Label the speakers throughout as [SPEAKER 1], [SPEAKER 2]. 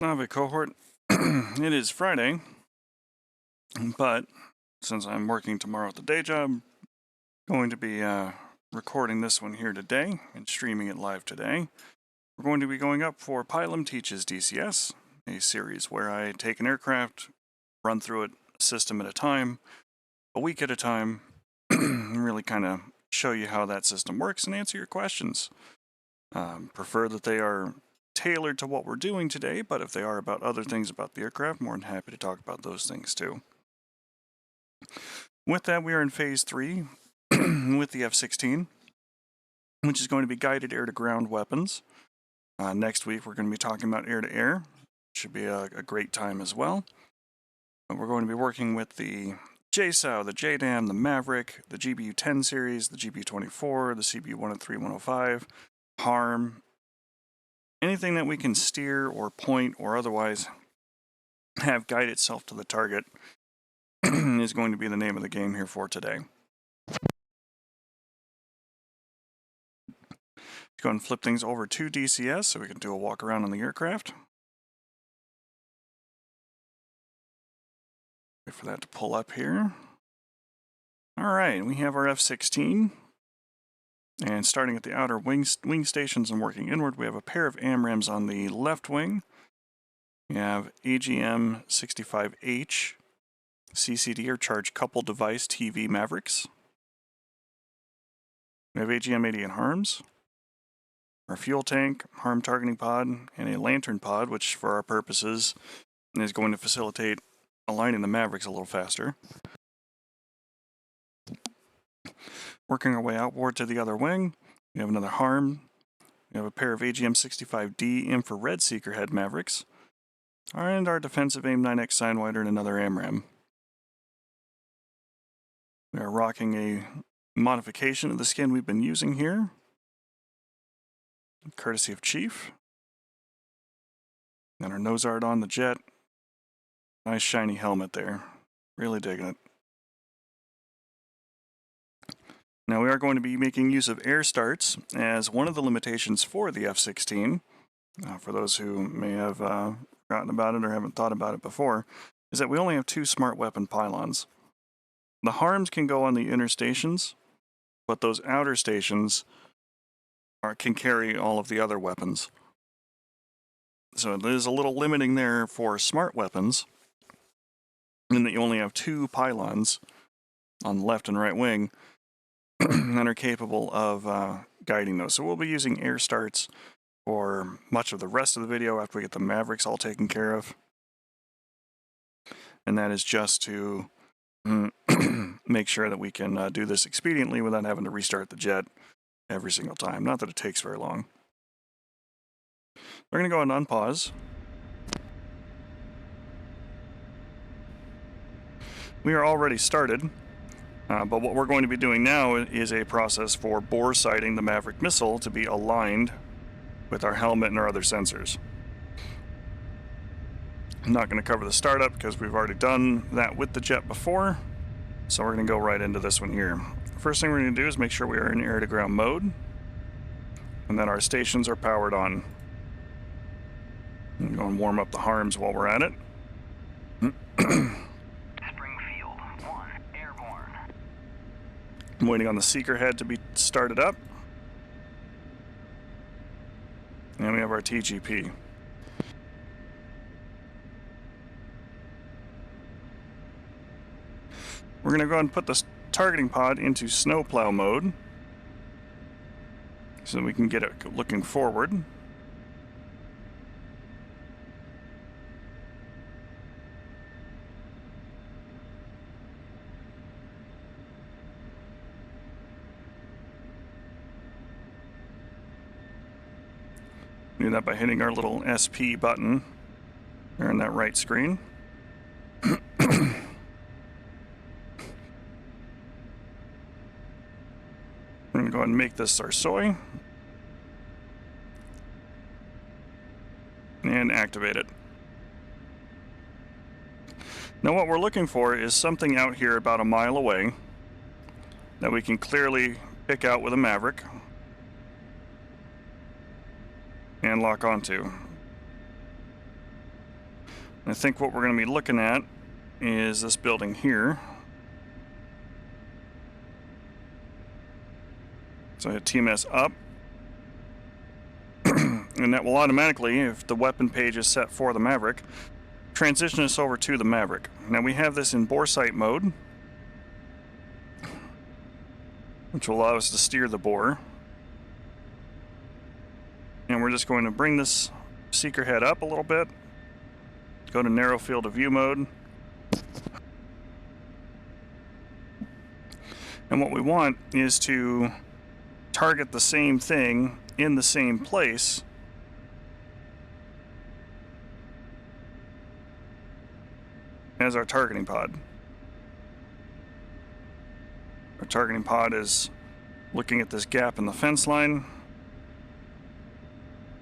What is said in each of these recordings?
[SPEAKER 1] Nave cohort. It is Friday, but since I'm working tomorrow at the day job, going to be recording this one here today and streaming it live today. We're going to be going up for Pilum Teaches DCS, a series where I take an aircraft, run through it a system at a time, a week at a time, and really kind of show you how that system works and answer your questions. Prefer that they are tailored to what we're doing today, but if they are about other things about the aircraft, more than happy to talk about those things too. With that, we are in Phase 3 with the F-16, which is going to be guided air-to-ground weapons. Next week, we're going to be talking about air-to-air. Should be a great time as well. But we're going to be working with the JSOW, the JDAM, the Maverick, the GBU-10 series, the GBU-24, the CBU-103-105, HARM, anything that we can steer or point or otherwise have guide itself to the target is going to be the name of the game here for today. Let's go and flip things over to DCS so we can do a walk around on the aircraft. Wait for that to pull up here. All right, we have our F-16. And starting at the outer wing stations and working inward, we have a pair of AMRAAMs on the left wing. We have AGM-65H CCD or Charge Coupled Device TV Mavericks. We have AGM-80 and HARMs. Our fuel tank, HARM targeting pod, and a lantern pod, which for our purposes is going to facilitate aligning the Mavericks a little faster. Working our way outboard to the other wing, we have another HARM. We have a pair of AGM-65D infrared seeker head Mavericks, and our defensive AIM-9X Sidewinder and another AMRAAM. We are rocking a modification of the skin we've been using here, courtesy of Chief. And our nose art on the jet. Nice shiny helmet there. Really digging it. Now we are going to be making use of air starts as one of the limitations for the F-16. For those who may have forgotten about it or haven't thought about it before, is that we only have 2 smart weapon pylons. The HARMs can go on the inner stations, but those outer stations can carry all of the other weapons. So it is a little limiting there for smart weapons, in that you only have 2 pylons on the left and right wing that are capable of guiding those. So we'll be using air starts for much of the rest of the video after we get the Mavericks all taken care of. And that is just to make sure that we can do this expediently without having to restart the jet every single time. Not that it takes very long. We're going to go and unpause. We are already started. But what we're going to be doing now is a process for bore sighting the Maverick missile to be aligned with our helmet and our other sensors. I'm not going to cover the startup because we've already done that with the jet before, so we're going to go right into this one here. First thing we're going to do is make sure we are in air-to-ground mode and that our stations are powered on. I'm going to go and warm up the HARMs while we're at it. I'm waiting on the seeker head to be started up. And we have our TGP. We're going to go ahead and put the targeting pod into snowplow mode so that we can get it looking forward. Do that by hitting our little SP button there on that right screen. We're going to go ahead and make this our soy and activate it. Now what we're looking for is something out here about a mile away that we can clearly pick out with a Maverick and lock onto. I think what we're going to be looking at is this building here. So I hit TMS up. And that will automatically, if the weapon page is set for the Maverick, transition us over to the Maverick. Now we have this in bore sight mode, which will allow us to steer the bore. And we're just going to bring this seeker head up a little bit, go to narrow field of view mode. And what we want is to target the same thing in the same place as our targeting pod. Our targeting pod is looking at this gap in the fence line.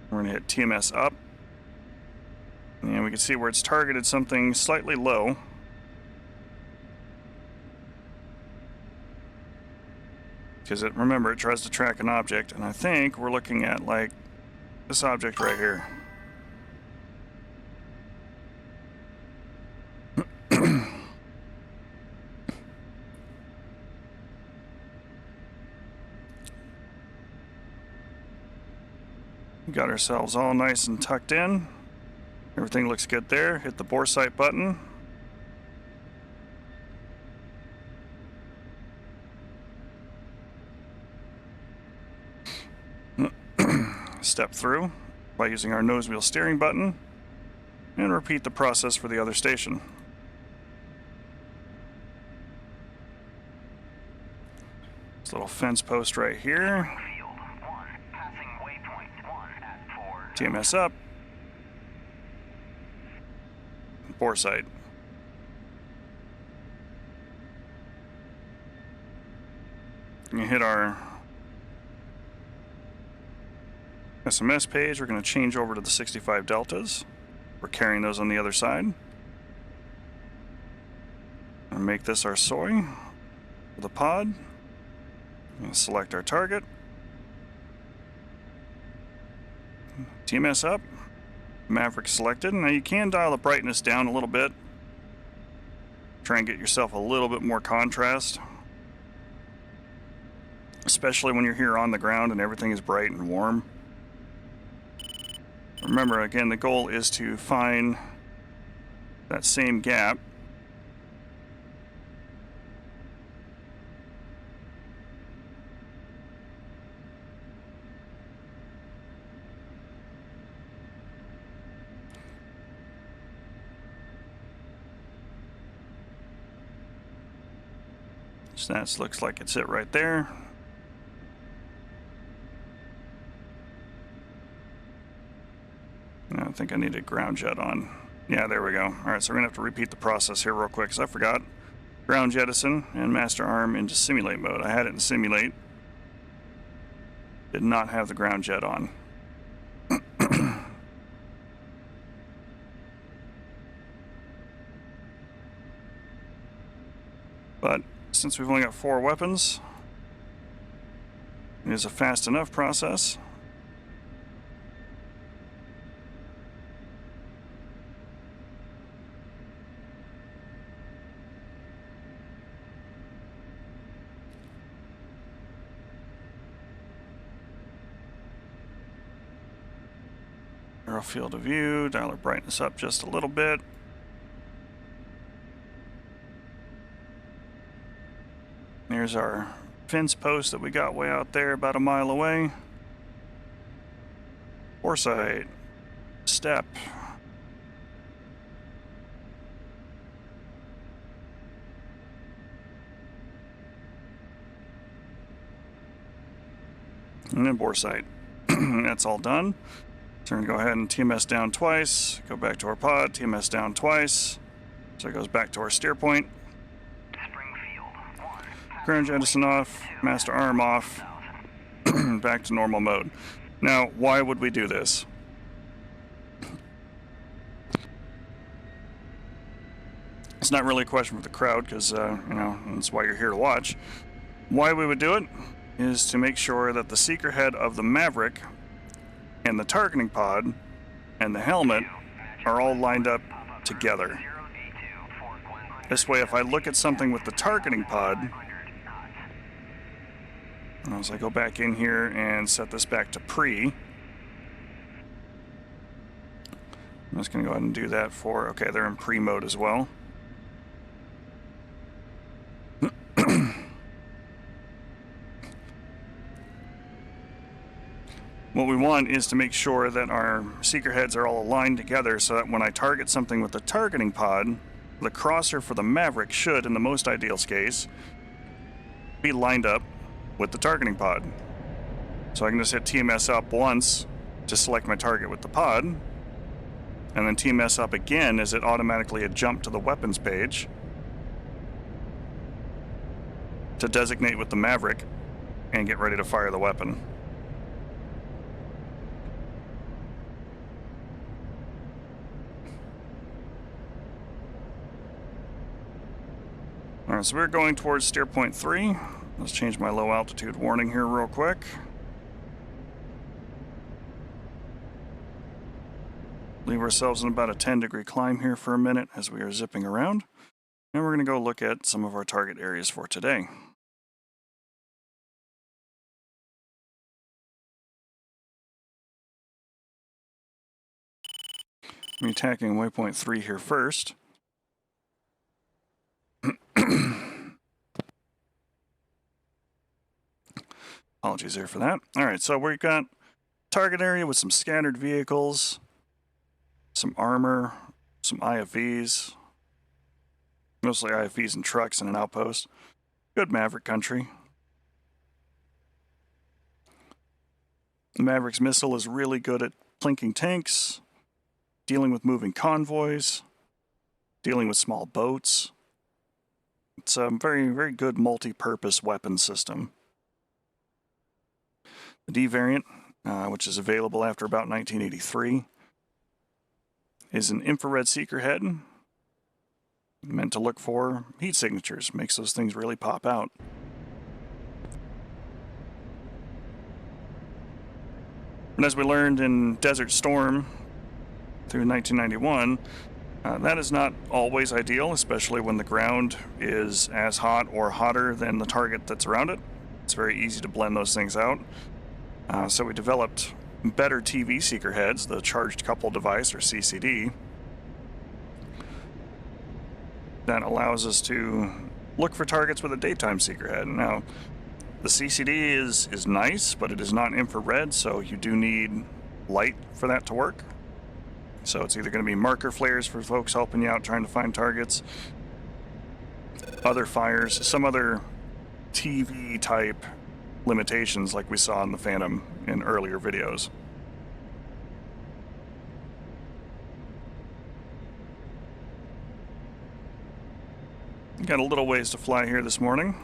[SPEAKER 1] We're going to hit TMS up. And we can see where it's targeted something slightly low. Because remember, it tries to track an object, and I think we're looking at like this object right here. Got ourselves all nice and tucked in. Everything looks good there. Hit the bore sight button. Step through by using our nose wheel steering button and repeat the process for the other station. This little fence post right here. TMS up. Bore sight. You hit our SMS page. We're going to change over to the 65 deltas. We're carrying those on the other side. And make this our soy for the pod. Select our target. TMS up. Maverick selected. Now you can dial the brightness down a little bit. Try and get yourself a little bit more contrast. Especially when you're here on the ground and everything is bright and warm. Remember, again, the goal is to find that same gap. So that looks like it's it right there. I think I need a ground jet on. Yeah, there we go. Alright, so we're going to have to repeat the process here real quick because I forgot. Ground jettison and master arm into simulate mode. I had it in simulate. Did not have the ground jet on. But since we've only got 4 weapons, it is a fast enough process. Narrow field of view, dial our brightness up just a little bit. There's our fence post that we got way out there about a mile away. Bore sight. Step. And then bore sight. That's all done. So we're going to go ahead and TMS down twice. Go back to our pod, TMS down twice. So it goes back to our steer point. Ground jettison off, master arm off, back to normal mode. Now, why would we do this? It's not really a question for the crowd because, that's why you're here to watch. Why we would do it is to make sure that the seeker head of the Maverick and the targeting pod and the helmet are all lined up together. This way, if I look at something with the targeting pod, as I go back in here and set this back to pre, I'm just going to go ahead and do that for, okay, they're in pre mode as well. What we want is to make sure that our seeker heads are all aligned together so that when I target something with the targeting pod, the crosser for the Maverick should, in the most ideal case, be lined up with the targeting pod. So I can just hit TMS up once to select my target with the pod, and then TMS up again as it automatically had jumped to the weapons page to designate with the Maverick and get ready to fire the weapon. Alright, so we're going towards steer point 3. Let's change my low altitude warning here real quick. Leave ourselves in about a 10-degree climb here for a minute as we are zipping around. And we're going to go look at some of our target areas for today. I'm attacking waypoint 3 here first. Apologies there for that. Alright, so we've got target area with some scattered vehicles, some armor, some IFVs, mostly IFVs and trucks and an outpost. Good Maverick country. The Maverick's missile is really good at plinking tanks, dealing with moving convoys, dealing with small boats. It's a very, very good multi-purpose weapon system. The D variant, which is available after about 1983, is an infrared seeker head meant to look for heat signatures. Makes those things really pop out. And as we learned in Desert Storm through 1991, that is not always ideal, especially when the ground is as hot or hotter than the target that's around it. It's very easy to blend those things out. So we developed better TV seeker heads, the Charged Couple Device, or CCD, that allows us to look for targets with a daytime seeker head. Now, the CCD is nice, but it is not infrared, so you do need light for that to work. So it's either going to be marker flares for folks helping you out trying to find targets, other fires, some other TV type limitations like we saw in the Phantom in earlier videos. Got a little ways to fly here this morning,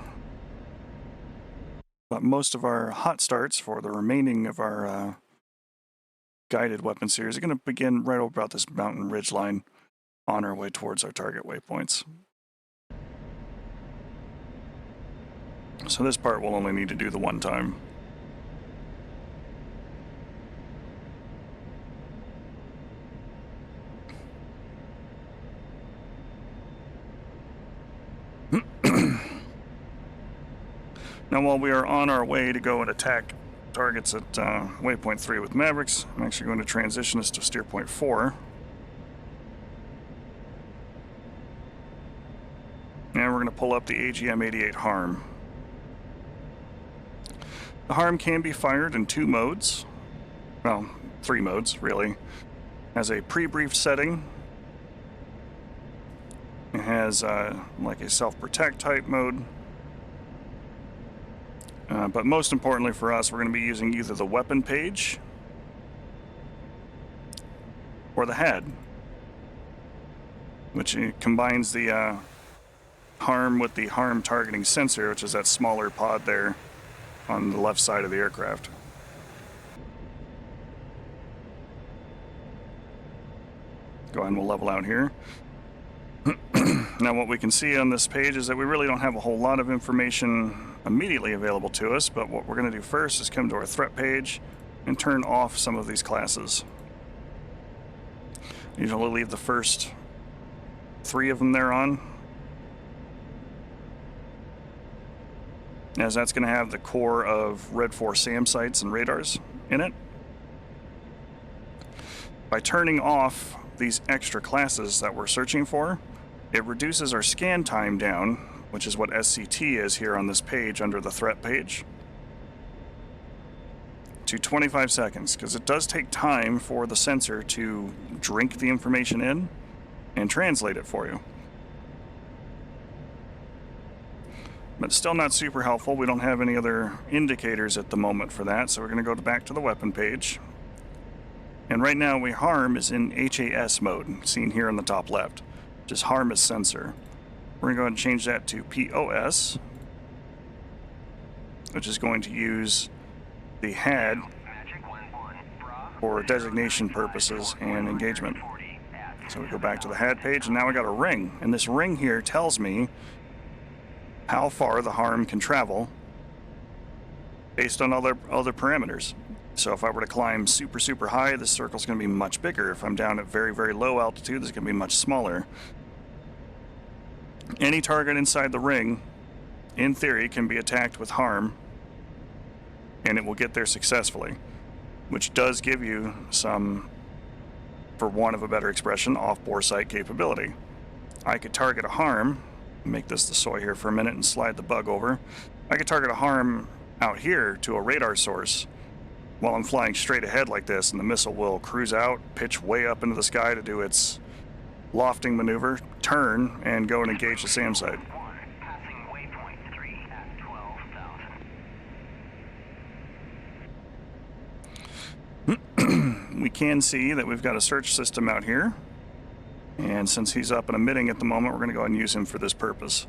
[SPEAKER 1] but most of our hot starts for the remaining of our guided weapon series are going to begin right over about this mountain ridge line on our way towards our target waypoints. So this part we'll only need to do the one time. Now while we are on our way to go and attack targets at waypoint 3 with Mavericks, I'm actually going to transition us to steer point 4. And we're going to pull up the AGM-88 Harm. The Harm can be fired in 2 modes. Well, 3 modes, really. Has a pre-briefed setting. It has like a self-protect type mode. But most importantly for us, we're going to be using either the weapon page or the head, which combines the Harm with the Harm targeting sensor, which is that smaller pod there on the left side of the aircraft. Go ahead and we'll level out here. Now what we can see on this page is that we really don't have a whole lot of information immediately available to us, but what we're going to do first is come to our threat page and turn off some of these classes. Usually leave the first 3 of them there on, as that's going to have the core of Red 4 SAM sites and radars in it. By turning off these extra classes that we're searching for, it reduces our scan time down, which is what SCT is here on this page under the threat page, to 25 seconds, because it does take time for the sensor to drink the information in and translate it for you. But still not super helpful. We don't have any other indicators at the moment for that, so we're going to go back to the weapon page. And right now, harm is in HAS mode, seen here in the top left, which is harm as sensor. We're going to go ahead and change that to POS, which is going to use the HAD for designation purposes and engagement. So we go back to the HAD page, and now we got a ring. And this ring here tells me how far the harm can travel based on other parameters. So if I were to climb super, super high, this circle's going to be much bigger. If I'm down at very, very low altitude, it's going to be much smaller. Any target inside the ring, in theory, can be attacked with harm, and it will get there successfully, which does give you some, for want of a better expression, off-bore sight capability. I could target a harm, make this the soy here for a minute and slide the bug over. I could target a harm out here to a radar source while I'm flying straight ahead like this, and the missile will cruise out, pitch way up into the sky to do its lofting maneuver, turn, and go and engage the SAM site. We can see that we've got a search system out here, and since he's up and emitting at the moment, we're going to go ahead and use him for this purpose.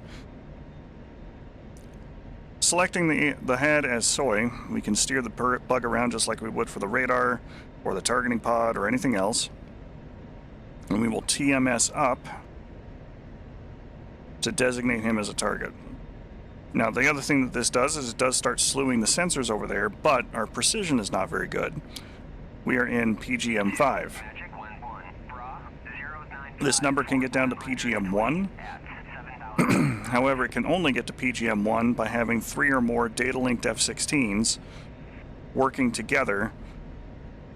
[SPEAKER 1] Selecting the HAD as soy, we can steer the bug around just like we would for the radar or the targeting pod or anything else, and we will TMS up to designate him as a target. Now, the other thing that this does is it does start slewing the sensors over there, but our precision is not very good. We are in PGM5. This number can get down to PGM1. However, it can only get to PGM1 by having 3 or more data-linked F-16s working together,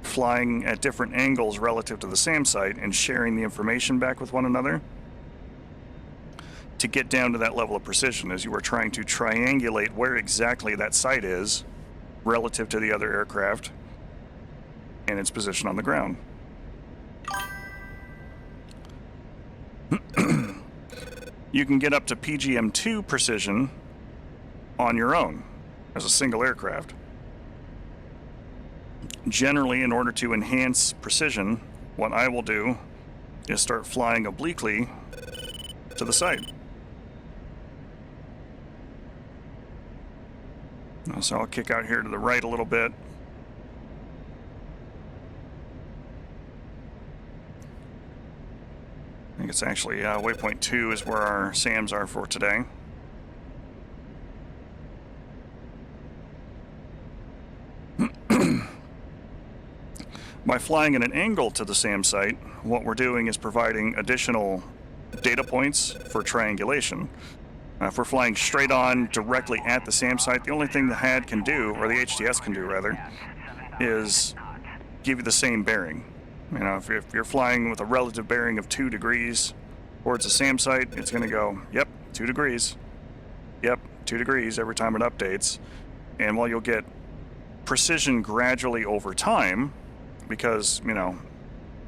[SPEAKER 1] flying at different angles relative to the SAM site and sharing the information back with one another to get down to that level of precision as you are trying to triangulate where exactly that site is relative to the other aircraft and its position on the ground. You can get up to PGM2 precision on your own as a single aircraft. Generally, in order to enhance precision, what I will do is start flying obliquely to the site. So I'll kick out here to the right a little bit. I think it's actually waypoint 2 is where our SAMs are for today. By flying at an angle to the SAM site, what we're doing is providing additional data points for triangulation. If we're flying straight on directly at the SAM site, the only thing the HAD can do, or the HTS can do rather, is give you the same bearing. You know, if you're flying with a relative bearing of 2 degrees towards the SAM site, it's going to go, yep, 2 degrees. Yep, 2 degrees every time it updates. And while you'll get precision gradually over time, because, you know,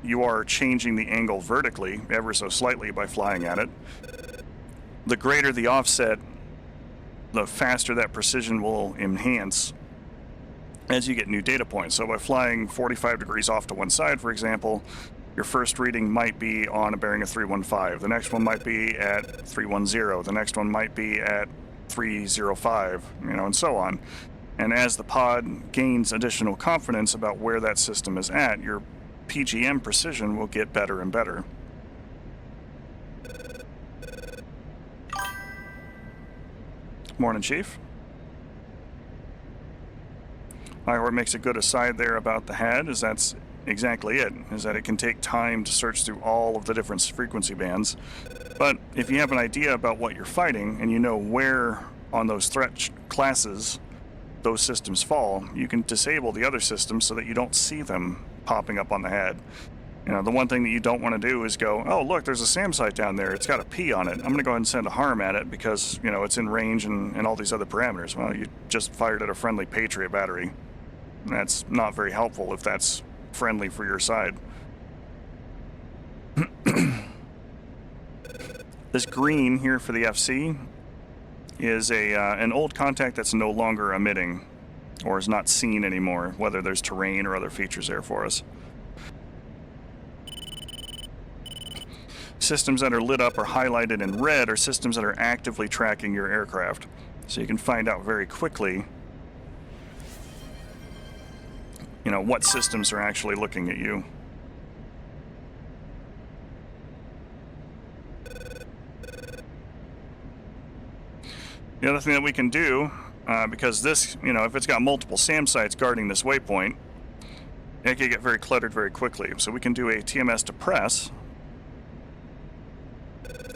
[SPEAKER 1] you are changing the angle vertically ever so slightly by flying at it, the greater the offset, the faster that precision will enhance as you get new data points. So by flying 45 degrees off to one side, for example, your first reading might be on a bearing of 315. The next one might be at 310. The next one might be at 305, you know, and so on. And as the pod gains additional confidence about where that system is at, your PGM precision will get better and better. Morning, Chief. Ior makes a good aside there about the HAD, as that's exactly it, is that it can take time to search through all of the different frequency bands. But if you have an idea about what you're fighting and you know where on those threat classes those systems fall, you can disable the other systems so that you don't see them popping up on the HUD. You know, the one thing that you don't want to do is go, oh, look, there's a SAM site down there. It's got a P on it. I'm going to go ahead and send a harm at it because, you know, it's in range and all these other parameters. Well, you just fired at a friendly Patriot battery. That's not very helpful if that's friendly for your side. This green here for the FC is an old contact that's no longer emitting or is not seen anymore, whether there's terrain or other features there for us. Systems that are lit up or highlighted in red are systems that are actively tracking your aircraft. So you can find out very quickly, you know, what systems are actually looking at you. The other thing that we can do, because this, you know, if it's got multiple SAM sites guarding this waypoint, it can get very cluttered very quickly. So we can do a TMS to press,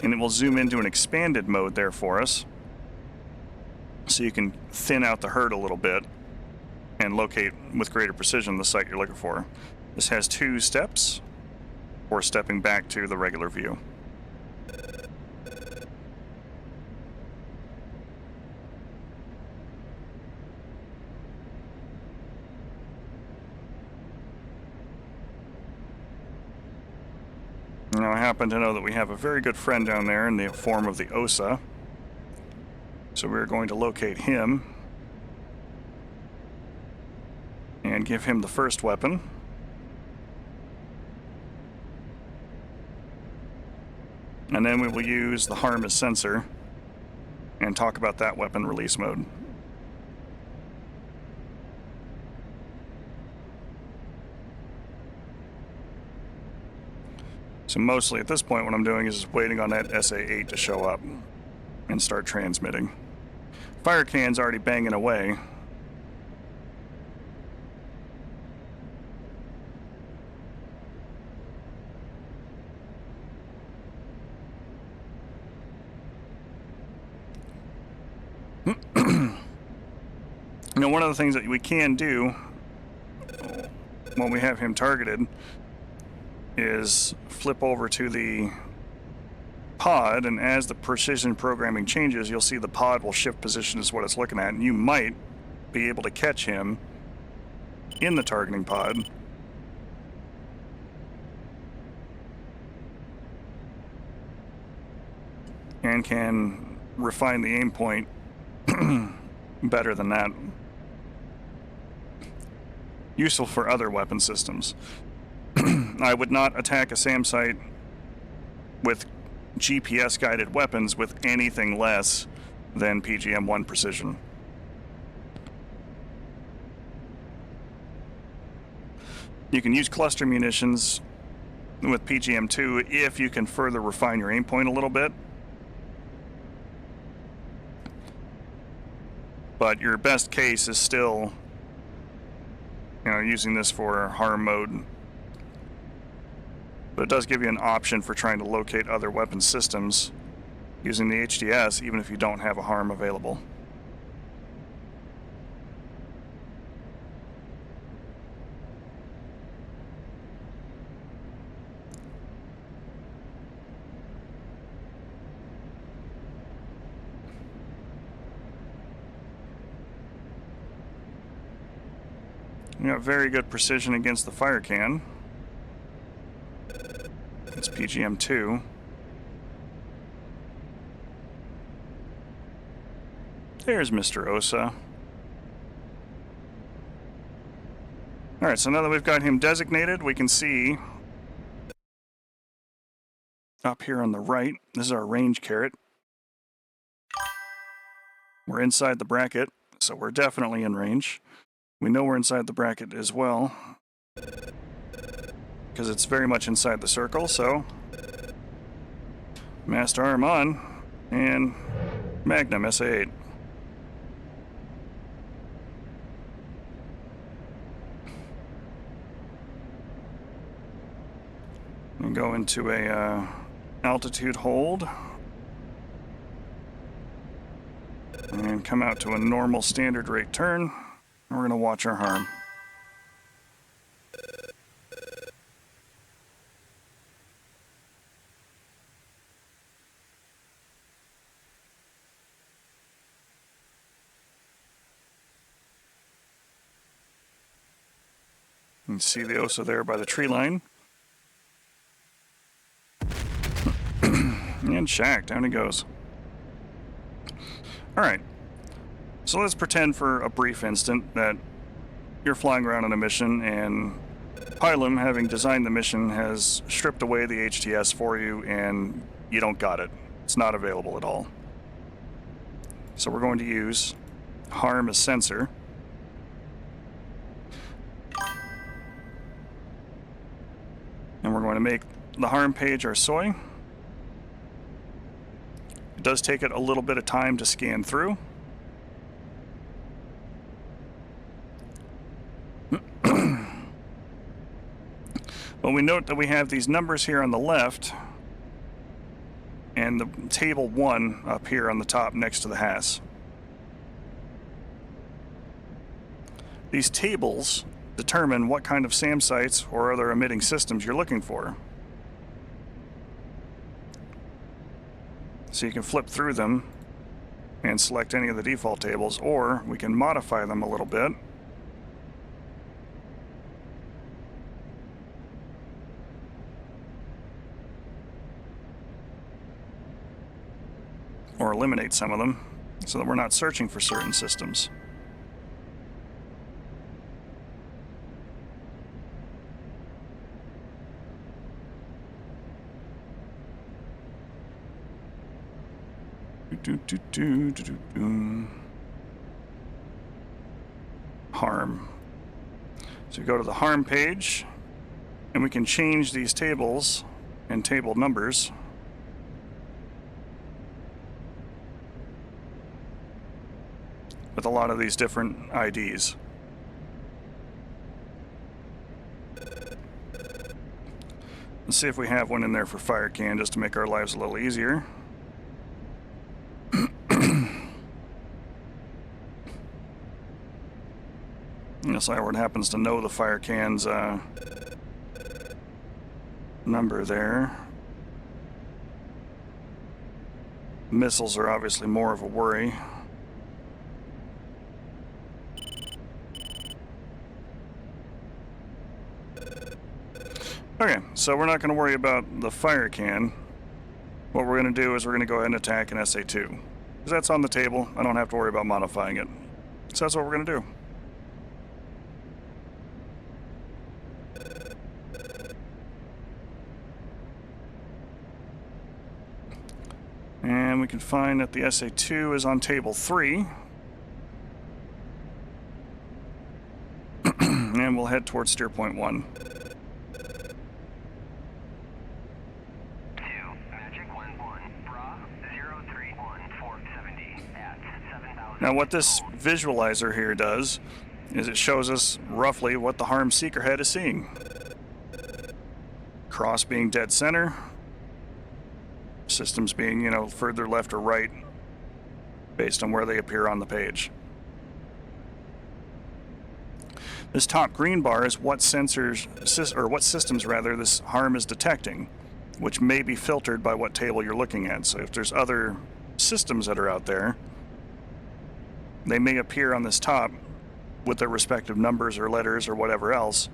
[SPEAKER 1] and it will zoom into an expanded mode there for us. So you can thin out the herd a little bit and locate with greater precision the site you're looking for. This has 2 steps for stepping back to the regular view. Now I happen to know that we have a very good friend down there in the form of the OSA. So we're going to locate him and give him the first weapon. And then we will use the harm as sensor and talk about that weapon release mode. So mostly at this point what I'm doing is waiting on that SA-8 to show up and start transmitting. Fire can's already banging away. You know, one of the things that we can do when we have him targeted is flip over to the pod, and as the precision programming changes, you'll see the pod will shift position is what it's looking at, and you might be able to catch him in the targeting pod. And can refine the aim point better than that. Useful for other weapon systems. I would not attack a SAM site with GPS-guided weapons with anything less than PGM-1 precision. You can use cluster munitions with PGM-2 if you can further refine your aim point a little bit. But your best case is still, you know, using this for harm mode. But it does give you an option for trying to locate other weapon systems using the HDS, even if you don't have a harm available. You have very good precision against the fire can. It's PGM-2. There's Mr. OSA. Alright, so now that we've got him designated, we can see up here on the right, this is our range caret. We're inside the bracket, so we're definitely in range. We know we're inside the bracket as well, because it's very much inside the circle, so Master Arm on, and Magnum SA-8. Go into a altitude hold. And come out to a normal standard rate turn. And we're going to watch our harm. You can see the OSA there by the tree line. And shack, down he goes. Alright, so let's pretend for a brief instant that you're flying around on a mission and Pilum, having designed the mission, has stripped away the HTS for you and you don't got it. It's not available at all. So we're going to use harm as sensor. And we're going to make the harm page our soy. It does take it a little bit of time to scan through. But we note that we have these numbers here on the left and the table 1 up here on the top next to the HAS. These tables determine what kind of SAM sites or other emitting systems you're looking for. So you can flip through them and select any of the default tables, or we can modify them a little bit. Or eliminate some of them so that we're not searching for certain systems. Harm. So we go to the harm page and we can change these tables and table numbers. With a lot of these different IDs. Let's see if we have one in there for FireCan just to make our lives a little easier. Unless Iward happens to know the FireCan's number there. Missiles are obviously more of a worry. Okay, so we're not going to worry about the FireCan. What we're going to do is we're going to go ahead and attack an SA2. Because that's on the table, I don't have to worry about modifying it. So that's what we're going to do. And we can find that the SA2 is on table 3. And we'll head towards steer point 1. Now what this visualizer here does is it shows us roughly what the harm seeker head is seeing. Cross being dead center, systems being, you know, further left or right based on where they appear on the page. This top green bar is what sensors, or what systems rather, this harm is detecting, which may be filtered by what table you're looking at. So if there's other systems that are out there, they may appear on this top with their respective numbers or letters or whatever else.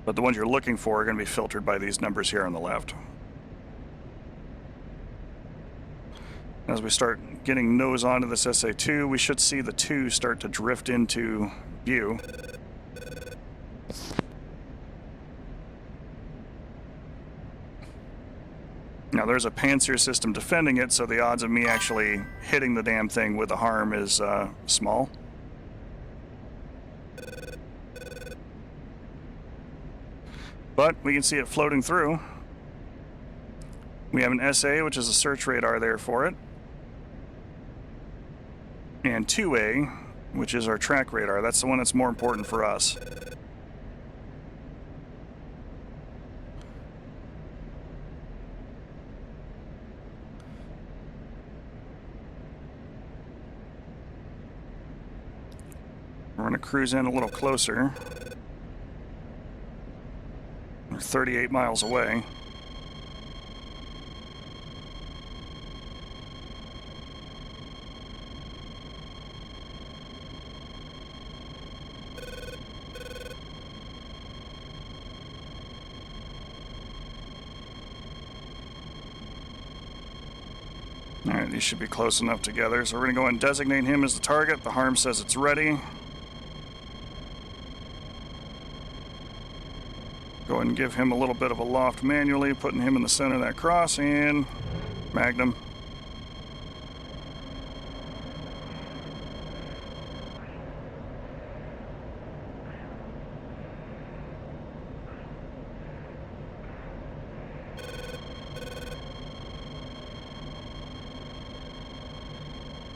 [SPEAKER 1] But the ones you're looking for are going to be filtered by these numbers here on the left. As we start getting nose onto this SA2, we should see the 2 start to drift into view. Now there's a Panzer system defending it, so the odds of me actually hitting the damn thing with a harm is small. But we can see it floating through. We have an SA, which is a search radar there for it. And 2A, which is our track radar. That's the one that's more important for us. going to cruise in a little closer. We're 38 miles away. Alright, these should be close enough together, so we're going to go ahead and designate him as the target. The harm says it's ready. Go ahead and give him a little bit of a loft manually, putting him in the center of that cross, and Magnum.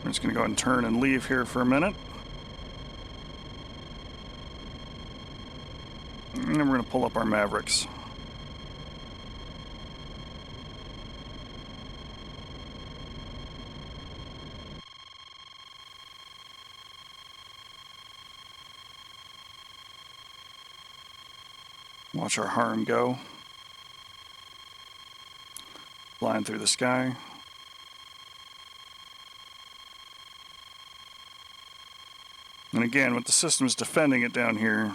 [SPEAKER 1] I'm just going to go ahead and turn and leave here for a minute. And then we're going to pull up our Mavericks. Watch our harm go. Flying through the sky. And again, with the systems defending it down here,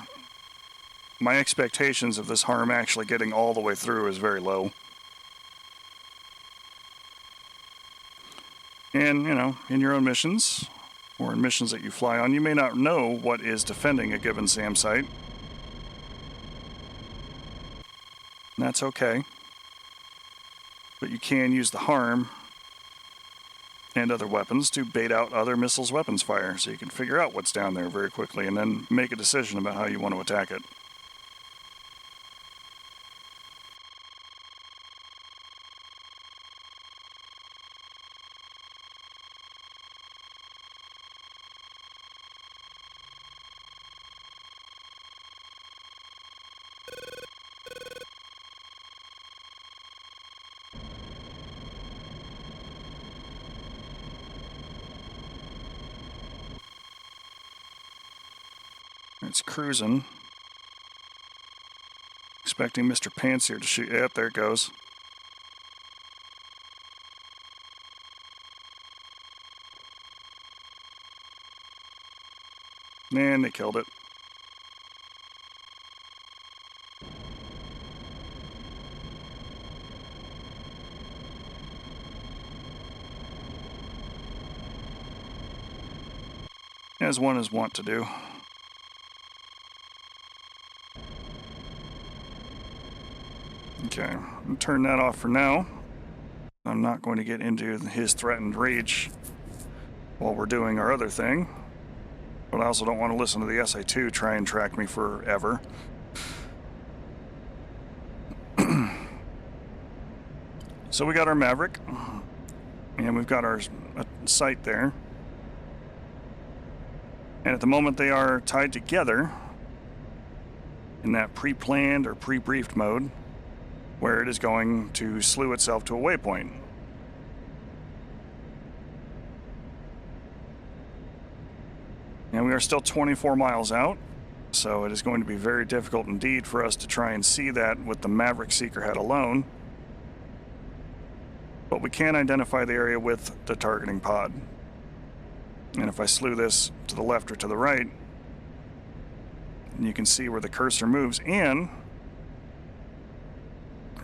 [SPEAKER 1] my expectations of this harm actually getting all the way through is very low. And, you know, in your own missions, or in missions that you fly on, you may not know what is defending a given SAM site. And that's okay. But you can use the harm and other weapons to bait out other missiles' weapons fire, so you can figure out what's down there very quickly and then make a decision about how you want to attack it. It's cruising. Expecting Mr. Pants here to shoot. Yep, there it goes. And they killed it. As one is wont to do. Okay, I'll turn that off for now. I'm not going to get into his threatened rage while we're doing our other thing. But I also don't want to listen to the SA-2 try and track me forever. So we got our Maverick, and we've got our sight there. And at the moment they are tied together in that pre-planned or pre-briefed mode, where it is going to slew itself to a waypoint. And we are still 24 miles out, so it is going to be very difficult indeed for us to try and see that with the Maverick Seeker head alone. But we can identify the area with the targeting pod. And if I slew this to the left or to the right, you can see where the cursor moves, and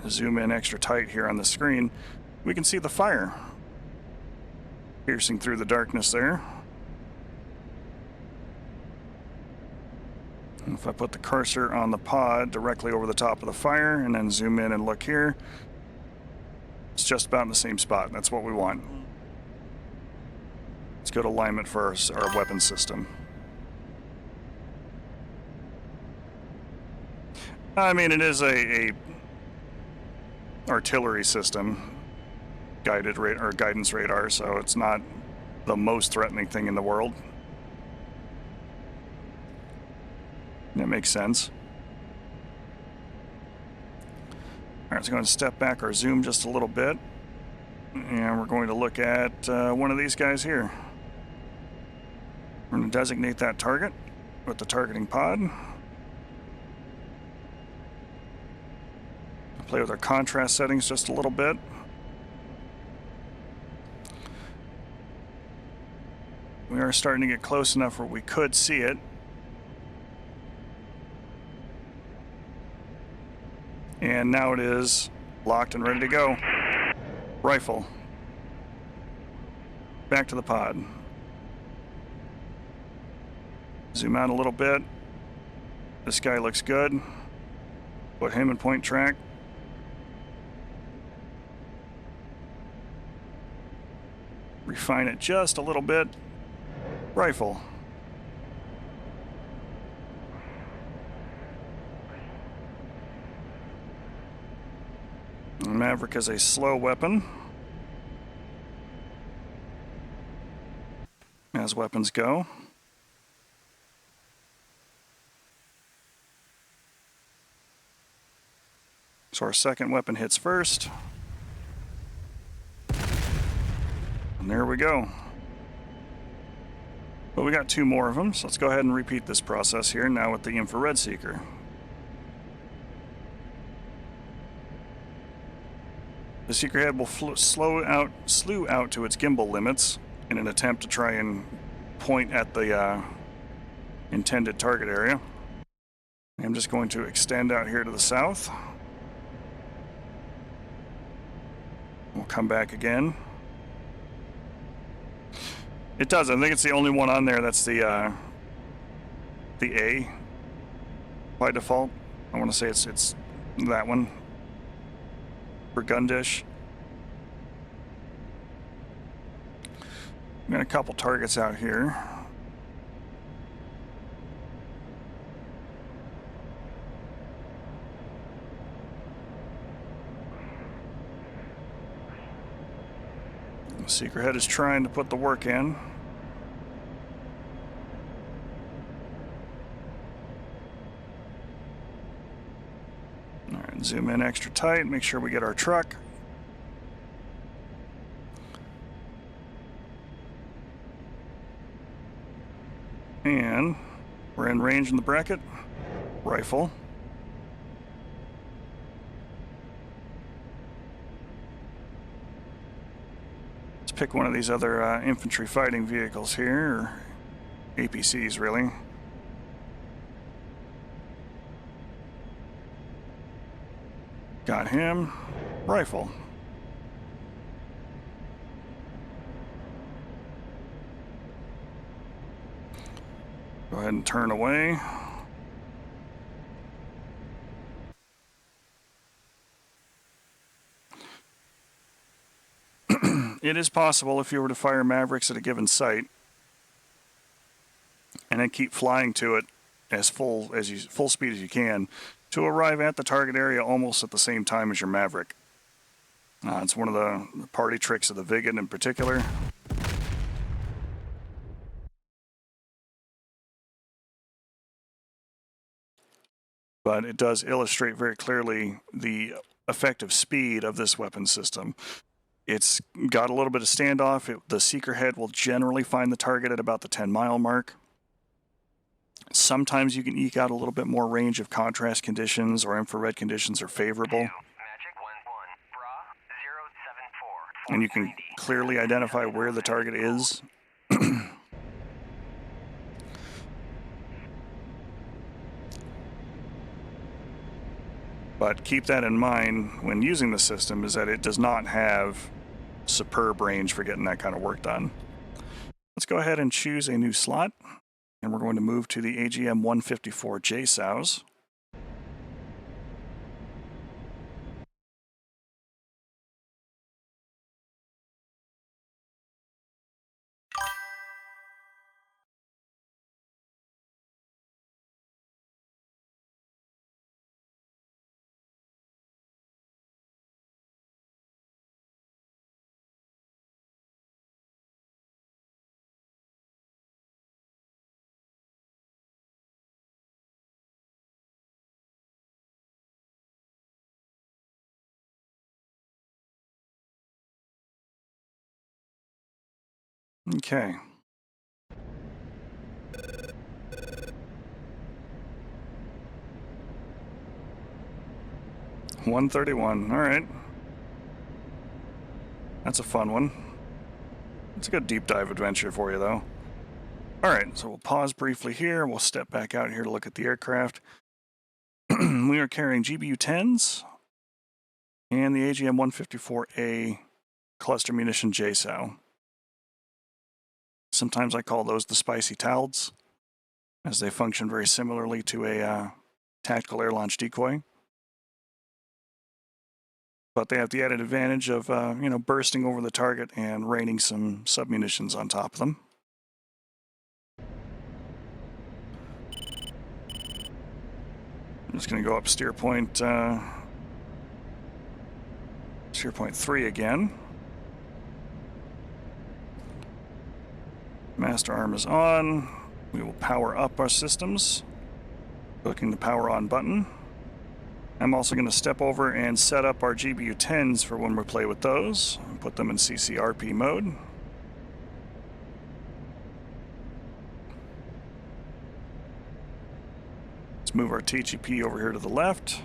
[SPEAKER 1] zoom in extra tight here on the screen, we can see the fire piercing through the darkness there. And if I put the cursor on the pod directly over the top of the fire and then zoom in and look here, it's just about in the same spot. That's what we want. Let's go to alignment for our weapon system. I mean, it is a artillery system, guidance radar, so it's not the most threatening thing in the world. That makes sense. Alright, so going to step back our zoom just a little bit, and we're going to look at one of these guys here. We're going to designate that target. with the targeting pod. Play with our contrast settings just a little bit. We are starting to get close enough where we could see it. And now it is locked and ready to go. Rifle. Back to the pod. Zoom out a little bit. This guy looks good. Put him in point track. Refine it just a little bit. Rifle. Maverick is a slow weapon, as weapons go. So our second weapon hits first. And there we go. But we got two more of them, so let's go ahead and repeat this process here now with the infrared seeker. The seeker head will slew out to its gimbal limits in an attempt to try and point at the intended target area. I'm just going to extend out here to the south. We'll come back again. It does. I think it's the only one on there that's the A by default. I want to say it's that one. Burgundish. Got a couple targets out here. The seeker head is trying to put the work in. All right, zoom in extra tight, make sure we get our truck. And we're in range in the bracket. Rifle. Pick one of these other infantry fighting vehicles here, or APCs really. Got him. Rifle. Go ahead and turn away. It is possible if you were to fire Mavericks at a given site and then keep flying to it as full speed as you can to arrive at the target area almost at the same time as your Maverick. It's one of the party tricks of the Vigid in particular. But it does illustrate very clearly the effective speed of this weapon system. It's got a little bit of standoff. The seeker head will generally find the target at about the 10-mile mark. Sometimes you can eke out a little bit more range if contrast conditions or infrared conditions are favorable. And you can clearly identify where the target is. But keep that in mind when using the system, is that it does not have superb range for getting that kind of work done. Let's go ahead and choose a new slot, and we're going to move to the AGM 154 JSOWs. Okay. 131. All right. That's a fun one. It's a good deep dive adventure for you, though. All right, so we'll pause briefly here. We'll step back out here to look at the aircraft. We are carrying GBU-10s and the AGM-154A cluster munition JSOW. Sometimes I call those the spicy talds, as they function very similarly to a tactical air-launched decoy. But they have the added advantage of, bursting over the target and raining some submunitions on top of them. I'm just going to go up steer point 3 again. Master arm is on. We will power up our systems, clicking the power on button. I'm also going to step over and set up our GBU-10s for when we play with those. Put them in CCRP mode. Let's move our TGP over here to the left.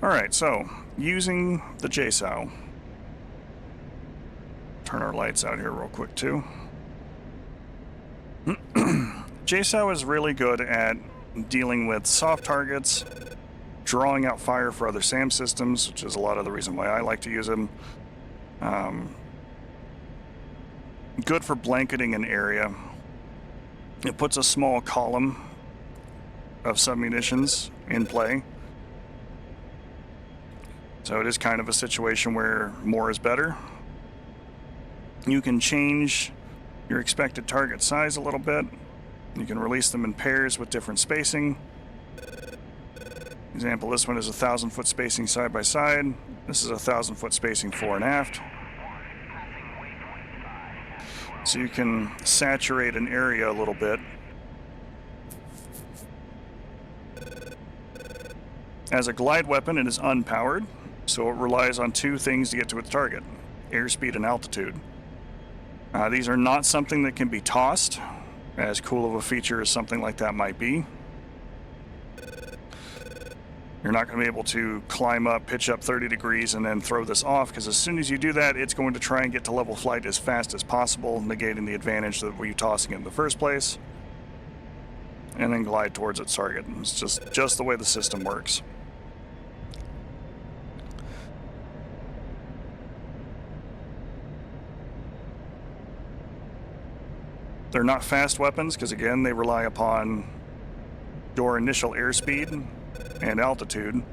[SPEAKER 1] Alright, so using the JSOW. Turn our lights out here real quick too. JSOW is really good at dealing with soft targets, drawing out fire for other SAM systems, which is a lot of the reason why I like to use them. Good for blanketing an area. It puts a small column of submunitions in play. So it is kind of a situation where more is better. You can change your expected target size a little bit. You can release them in pairs with different spacing. Example, this one is 1,000-foot spacing side by side. This is 1,000-foot spacing fore and aft. So you can saturate an area a little bit. As a glide weapon, it is unpowered, so it relies on two things to get to its target: airspeed and altitude. These are not something that can be tossed, as cool of a feature as something like that might be. You're not going to be able to climb up, pitch up 30 degrees, and then throw this off, because as soon as you do that, it's going to try and get to level flight as fast as possible, negating the advantage that you tossing it in the first place, and then glide towards its target. It's just the way the system works. They're not fast weapons because, again, they rely upon your initial airspeed and altitude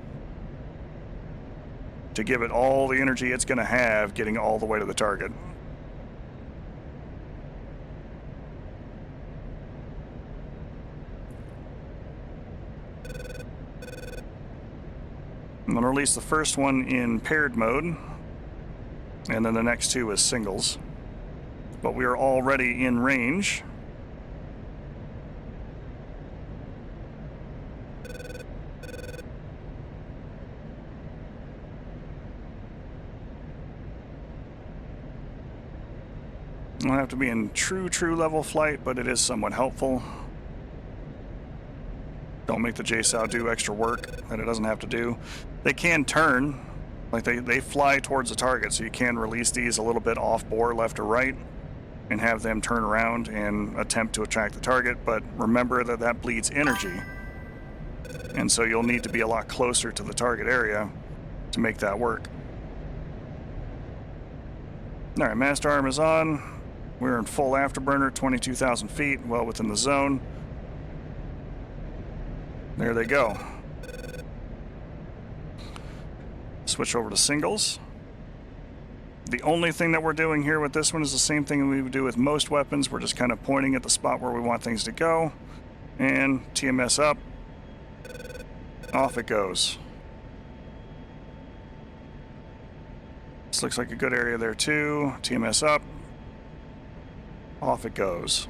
[SPEAKER 1] to give it all the energy it's going to have getting all the way to the target. I'm going to release the first one in paired mode, and then the next two as singles. But we are already in range. I'll have to be in true level flight, but it is somewhat helpful. Don't make the JSOW do extra work that it doesn't have to do. They can turn, like they fly towards the target, so you can release these a little bit off bore, left or right, and have them turn around and attempt to attract the target, but remember that that bleeds energy. And so you'll need to be a lot closer to the target area to make that work. Alright, master arm is on. We're in full afterburner, 22,000 feet, well within the zone. There they go. Switch over to singles. The only thing that we're doing here with this one is the same thing we would do with most weapons. We're just kind of pointing at the spot where we want things to go. And TMS up. Off it goes. This looks like a good area there too. TMS up. Off it goes.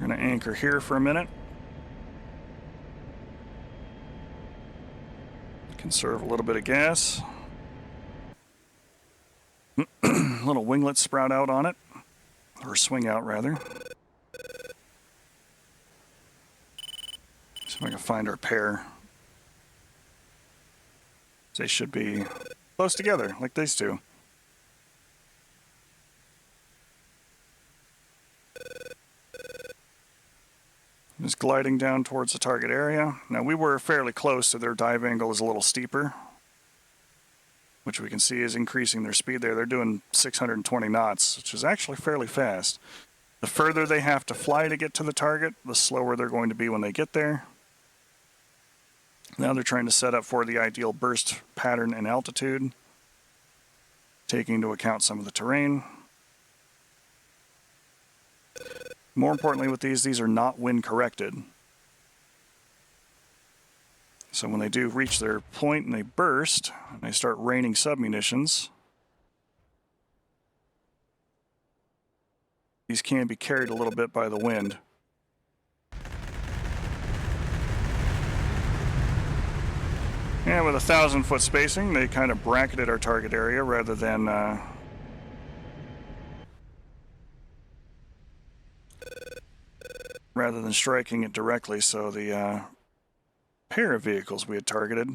[SPEAKER 1] We're going to anchor here for a minute. Conserve a little bit of gas. Little winglet sprout out on it, or swing out rather. See if I can find our pair. They should be close together, like these two. Just gliding down towards the target area. Now we were fairly close, so their dive angle is a little steeper, which we can see is increasing their speed there. They're doing 620 knots, which is actually fairly fast. The further they have to fly to get to the target, the slower they're going to be when they get there. Now they're trying to set up for the ideal burst pattern and altitude, taking into account some of the terrain. More importantly with these are not wind corrected. So when they do reach their point and they burst, and they start raining submunitions, these can be carried a little bit by the wind. And with 1,000-foot spacing, they kind of bracketed our target area rather than striking it directly. So the pair of vehicles we had targeted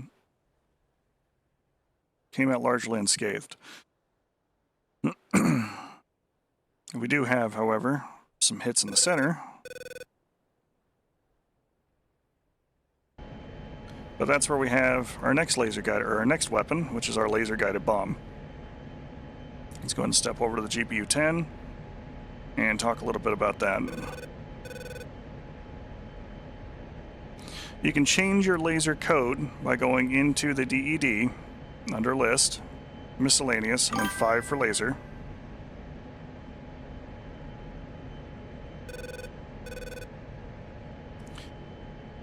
[SPEAKER 1] came out largely unscathed. We do have, however, some hits in the center. But that's where we have our next laser guide, or our next weapon, which is our laser guided bomb. Let's go ahead and step over to the GPU-10 and talk a little bit about that. You can change your laser code by going into the DED under List, Miscellaneous, and then 5 for laser.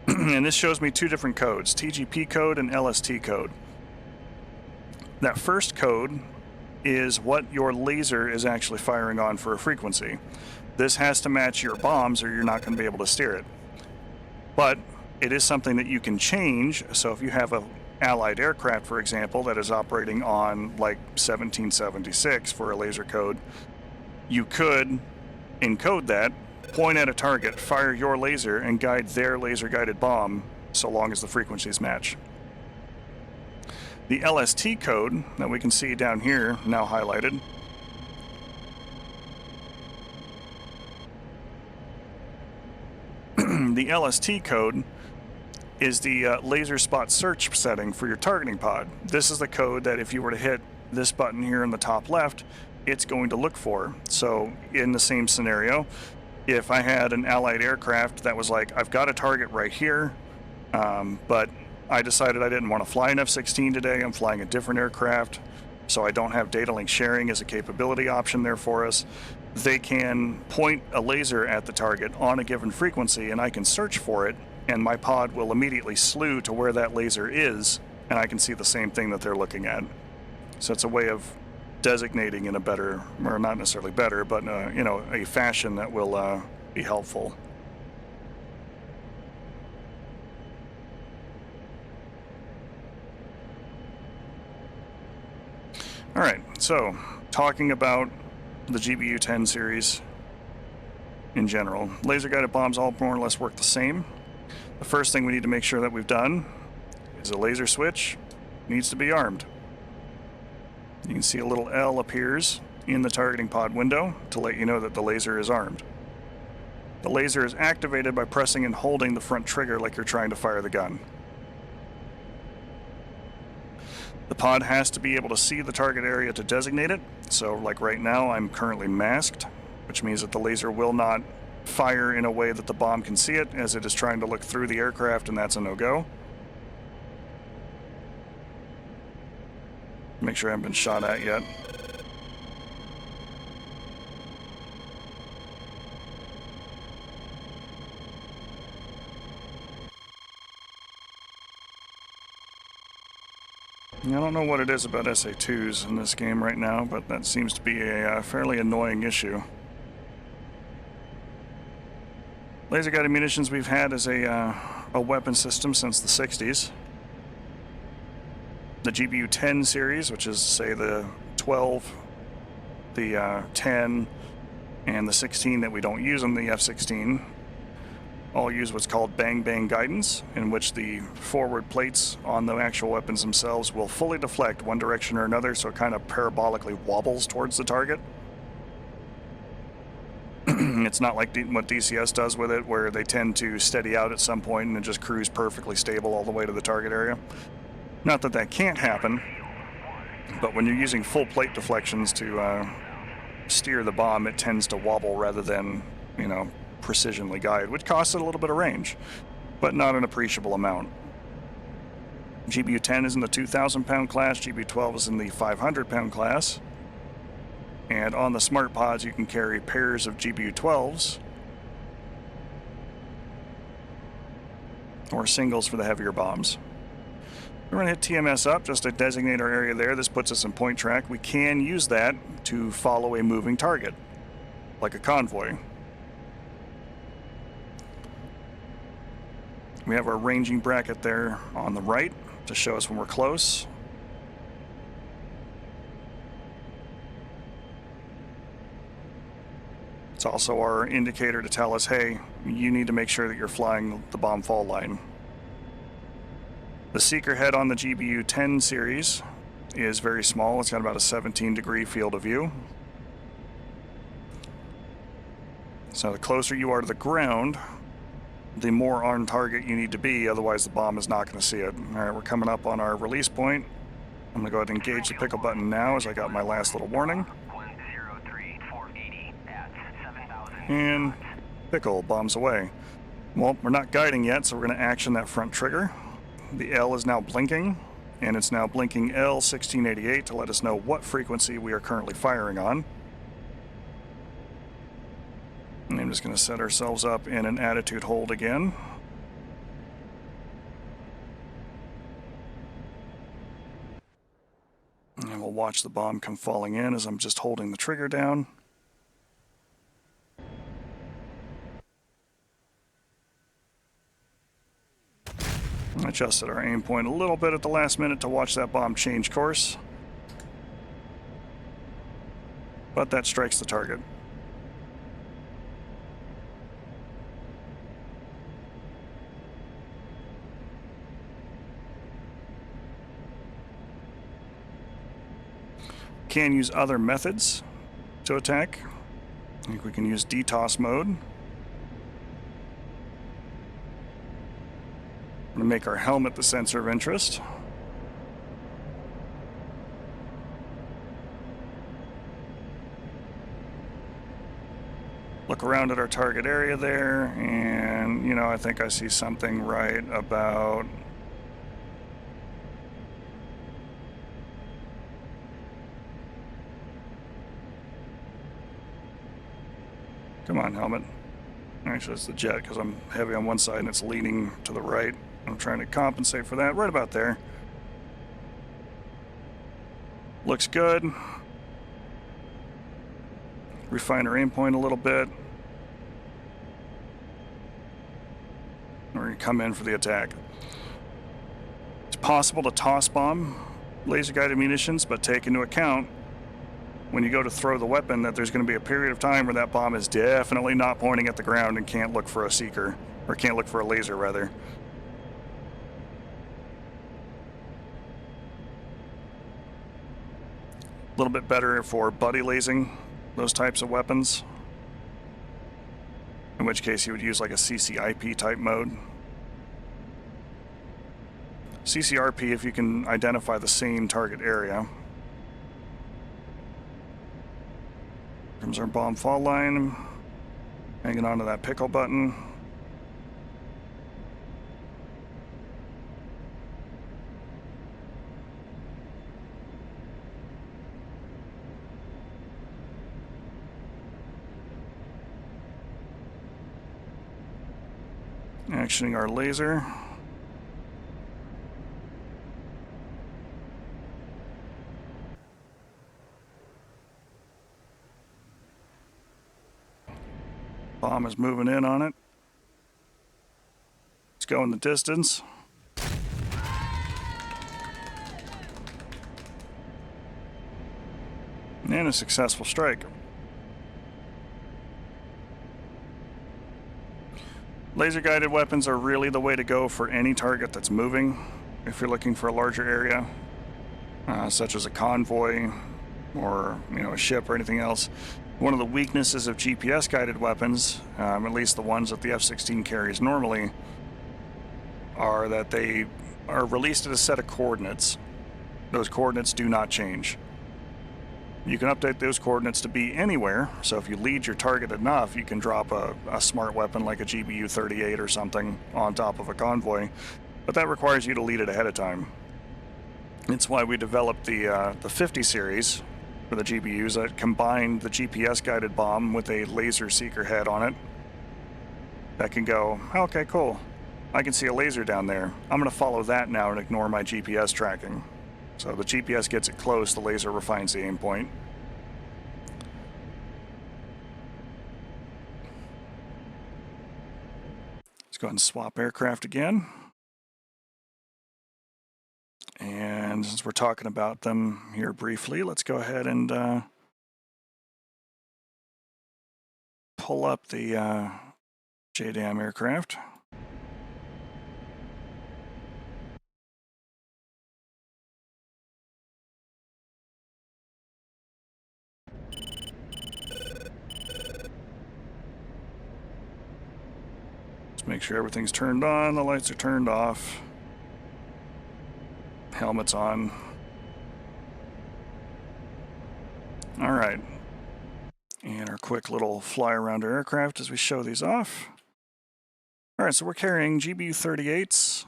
[SPEAKER 1] And this shows me 2 different codes, TGP code and LST code. That first code is what your laser is actually firing on for a frequency. This has to match your bombs or you're not going to be able to steer it. But it is something that you can change, so if you have an Allied aircraft, for example, that is operating on like 1776 for a laser code, you could encode that, point at a target, fire your laser, and guide their laser-guided bomb so long as the frequencies match. The LST code that we can see down here, now highlighted, the LST code is the laser spot search setting for your targeting pod. This is the code that if you were to hit this button here in the top left, it's going to look for. So in the same scenario, if I had an Allied aircraft that was like, I've got a target right here, but I decided I didn't want to fly an F-16 today, I'm flying a different aircraft, so I don't have data link sharing as a capability option there for us, they can point a laser at the target on a given frequency and I can search for it, and my pod will immediately slew to where that laser is, and I can see the same thing that they're looking at. So it's a way of designating in a better, or not necessarily better, but you know, a fashion that will be helpful. All right, so talking about the GBU-10 series in general, laser-guided bombs all more or less work the same. The first thing we need to make sure that we've done is a laser switch needs to be armed. You can see a little L appears in the targeting pod window to let you know that the laser is armed. The laser is activated by pressing and holding the front trigger like you're trying to fire the gun. The pod has to be able to see the target area to designate it. So like right now, I'm currently masked, which means that the laser will not fire in a way that the bomb can see it, as it is trying to look through the aircraft, and that's a no-go. Make sure I haven't been shot at yet. I don't know what it is about SA2s in this game right now, but that seems to be a fairly annoying issue. Laser-guided munitions we've had as a weapon system since the 60s. The GBU-10 series, which is, say, the 12, the 10, and the 16 that we don't use on the F-16, all use what's called bang-bang guidance, in which the forward plates on the actual weapons themselves will fully deflect one direction or another, so it kind of parabolically wobbles towards the target. It's not like what DCS does with it, where they tend to steady out at some point and then just cruise perfectly stable all the way to the target area. Not that that can't happen, but when you're using full plate deflections to steer the bomb, it tends to wobble rather than, you know, precisionally guide, which costs it a little bit of range, but not an appreciable amount. GBU-10 is in the 2,000-pound class, GBU-12 is in the 500-pound class. And on the smart pods, you can carry pairs of GBU-12s or singles for the heavier bombs. We're going to hit TMS up just to designate our area there. This puts us in point track. We can use that to follow a moving target, like a convoy. We have our ranging bracket there on the right to show us when we're close. It's also our indicator to tell us, hey, you need to make sure that you're flying the bomb fall line. The seeker head on the GBU-10 series is very small. It's got about a 17-degree field of view. So the closer you are to the ground, the more on target you need to be, otherwise the bomb is not going to see it. All right, we're coming up on our release point. I'm going to go ahead and engage the pickle button now as I got my last little warning. And pickle, bombs away. Well, we're not guiding yet, so we're going to action that front trigger. The L is now blinking, and it's now blinking L1688 to let us know what frequency we are currently firing on. And I'm just going to set ourselves up in an attitude hold again. And we'll watch the bomb come falling in as I'm just holding the trigger down. Adjusted our aim point a little bit at the last minute to watch that bomb change course. But that strikes the target. Can use other methods to attack. I think we can use DTOS mode. I'm going to make our helmet the sensor of interest. Look around at our target area there, and, you know, I think I see something right about... Come on, helmet. Actually, it's the jet because I'm heavy on one side and it's leaning to the right. I'm trying to compensate for that right about there. Looks good. Refine our aim point a little bit. We're going to come in for the attack. It's possible to toss bomb laser-guided munitions, but take into account when you go to throw the weapon that there's going to be a period of time where that bomb is definitely not pointing at the ground and can't look for a seeker, or can't look for a laser, rather. A little bit better for buddy lasing those types of weapons, in which case you would use like a CCIP type mode. CCRP if you can identify the same target area. Comes our bomb fall line, hanging onto that pickle button. Actioning our laser. Bomb is moving in on it. go in the distance. And a successful strike. Laser-guided weapons are really the way to go for any target that's moving. If you're looking for a larger area, such as a convoy or a ship or anything else. One of the weaknesses of GPS-guided weapons, at least the ones that the F-16 carries normally, are that they are released at a set of coordinates. Those coordinates do not change. You can update those coordinates to be anywhere, so if you lead your target enough, you can drop a smart weapon like a GBU-38 or something on top of a convoy, but that requires you to lead it ahead of time. It's why we developed the 50 series for the GBUs that combined the GPS-guided bomb with a laser seeker head on it. That can go, okay, cool. I can see a laser down there. I'm going to follow that now and ignore my GPS tracking. So the GPS gets it close, the laser refines the aim point. Let's go ahead and swap aircraft again. And since we're talking about them here briefly, let's go ahead and pull up the JDAM aircraft. Let's make sure everything's turned on, the lights are turned off, helmet's on. All right. And our quick little fly around our aircraft as we show these off. All right, so we're carrying GBU-38s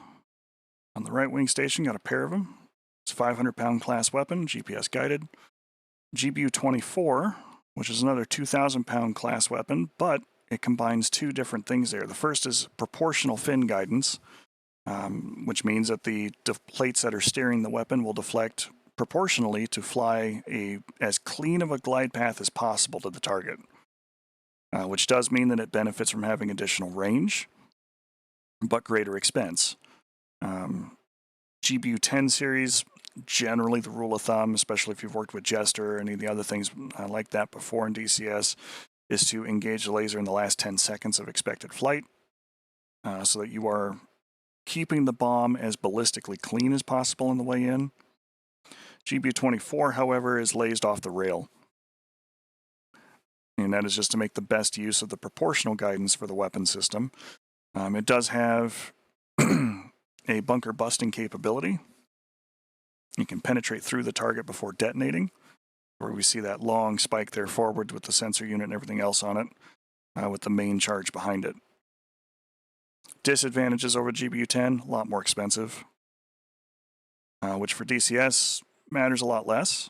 [SPEAKER 1] on the right wing station, got a pair of them. It's a 500-pound class weapon, GPS guided. GBU-24, which is another 2,000-pound class weapon, but it combines two different things there. The first is proportional fin guidance, which means that the plates that are steering the weapon will deflect proportionally to fly as clean of a glide path as possible to the target, which does mean that it benefits from having additional range, but greater expense. GBU-10 series, generally the rule of thumb, especially if you've worked with Jester or any of the other things like that before in DCS, is to engage the laser in the last 10 seconds of expected flight, so that you are keeping the bomb as ballistically clean as possible on the way in. GBU-24, however, is lased off the rail. And that is just to make the best use of the proportional guidance for the weapon system. It does have a bunker busting capability. You can penetrate through the target before detonating, where we see that long spike there forward with the sensor unit and everything else on it, with the main charge behind it. Disadvantages over GBU-10, a lot more expensive, which for DCS matters a lot less.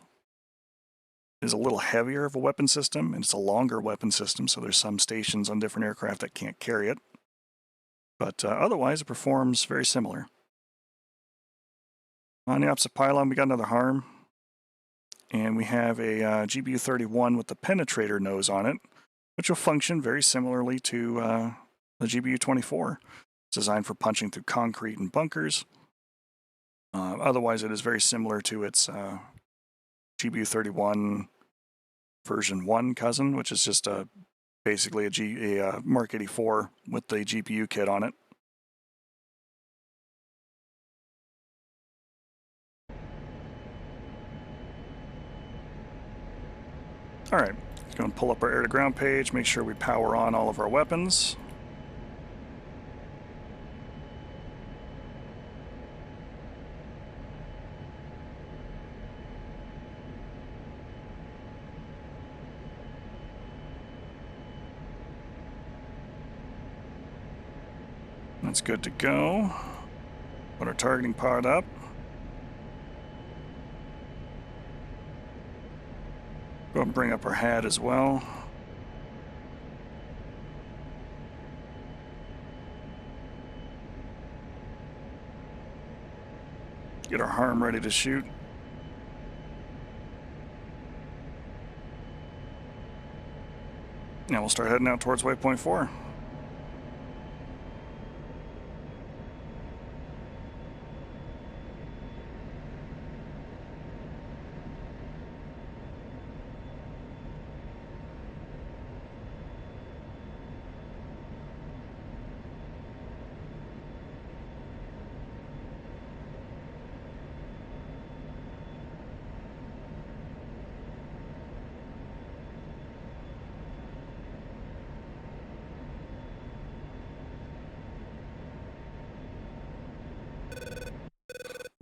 [SPEAKER 1] It is a little heavier of a weapon system, and it's a longer weapon system, so there's some stations on different aircraft that can't carry it. But otherwise, it performs very similar. On the opposite pylon, we got another harm. And we have a GBU-31 with the penetrator nose on it, which will function very similarly to the GBU-24. It's designed for punching through concrete and bunkers. Otherwise, it is very similar to its GBU-31 version 1 cousin, which is just basically a Mark 84 with the GPU kit on it. All right, let's go and pull up our air-to-ground page, make sure we power on all of our weapons. That's good to go. Put our targeting pod up. Go and bring up our hat as well. Get our harm ready to shoot. Now we'll start heading out towards waypoint 4.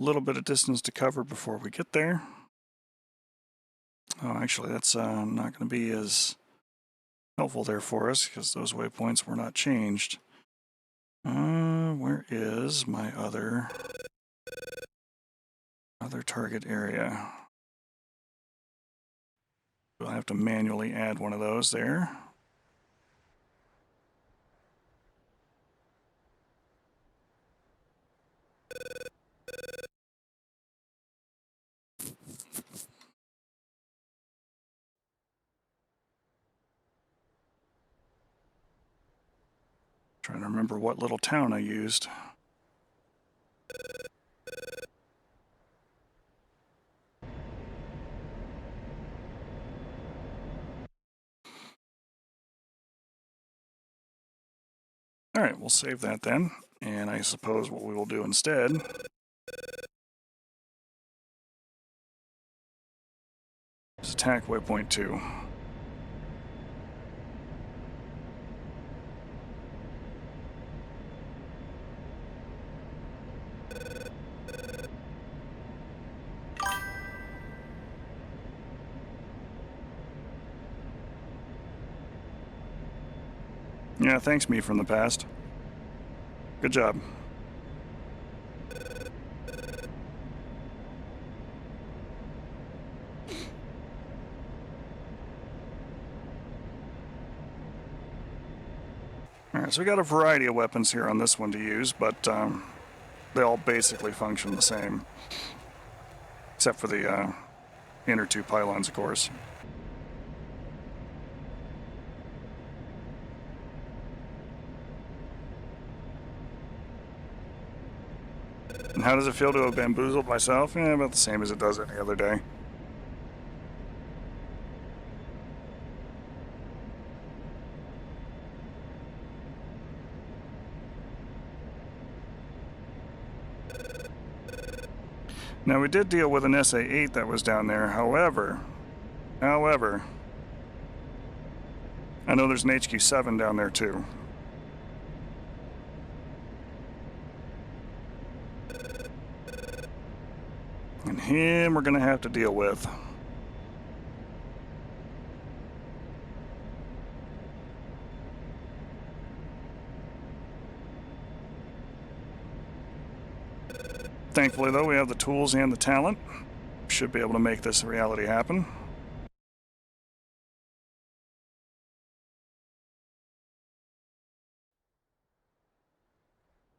[SPEAKER 1] little bit of distance to cover before we get there. Oh, actually, that's not going to be as helpful there for us because those waypoints were not changed. Where is my other target area? We'll have to manually add one of those there. Trying to remember what little town I used. All right, we'll save that then. And I suppose what we will do instead is attack waypoint 2. Yeah, thanks me from the past. Good job. Alright, so we got a variety of weapons here on this one to use, but they all basically function the same. Except for the inner two pylons, of course. And how does it feel to have bamboozled myself? About the same as it does any other day. Now we did deal with an SA-8 that was down there, however, I know there's an HQ-7 down there too. And him we're gonna have to deal with. Thankfully though, we have the tools and the talent. Should be able to make this reality happen.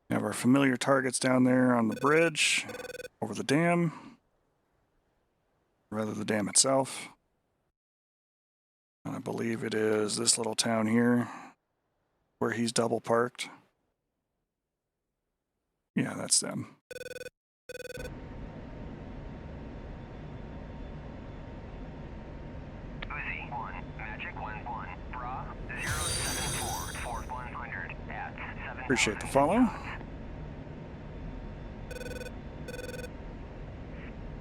[SPEAKER 1] We have our familiar targets down there on the bridge, over the dam. Rather the dam itself. And I believe it is this little town here where he's double parked. Yeah, that's them.
[SPEAKER 2] Uzi 1, Magic 1-1, Bra 074, Fort 100 at 7.
[SPEAKER 1] Appreciate the follow.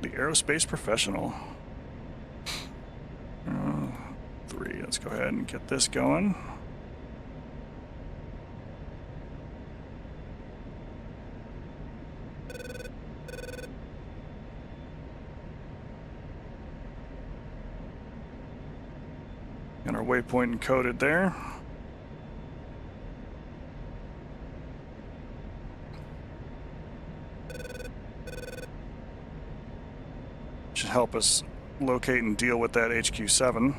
[SPEAKER 1] The Aerospace Professional. 3, let's go ahead and get this going. And our waypoint encoded there. Should help us locate and deal with that HQ-7.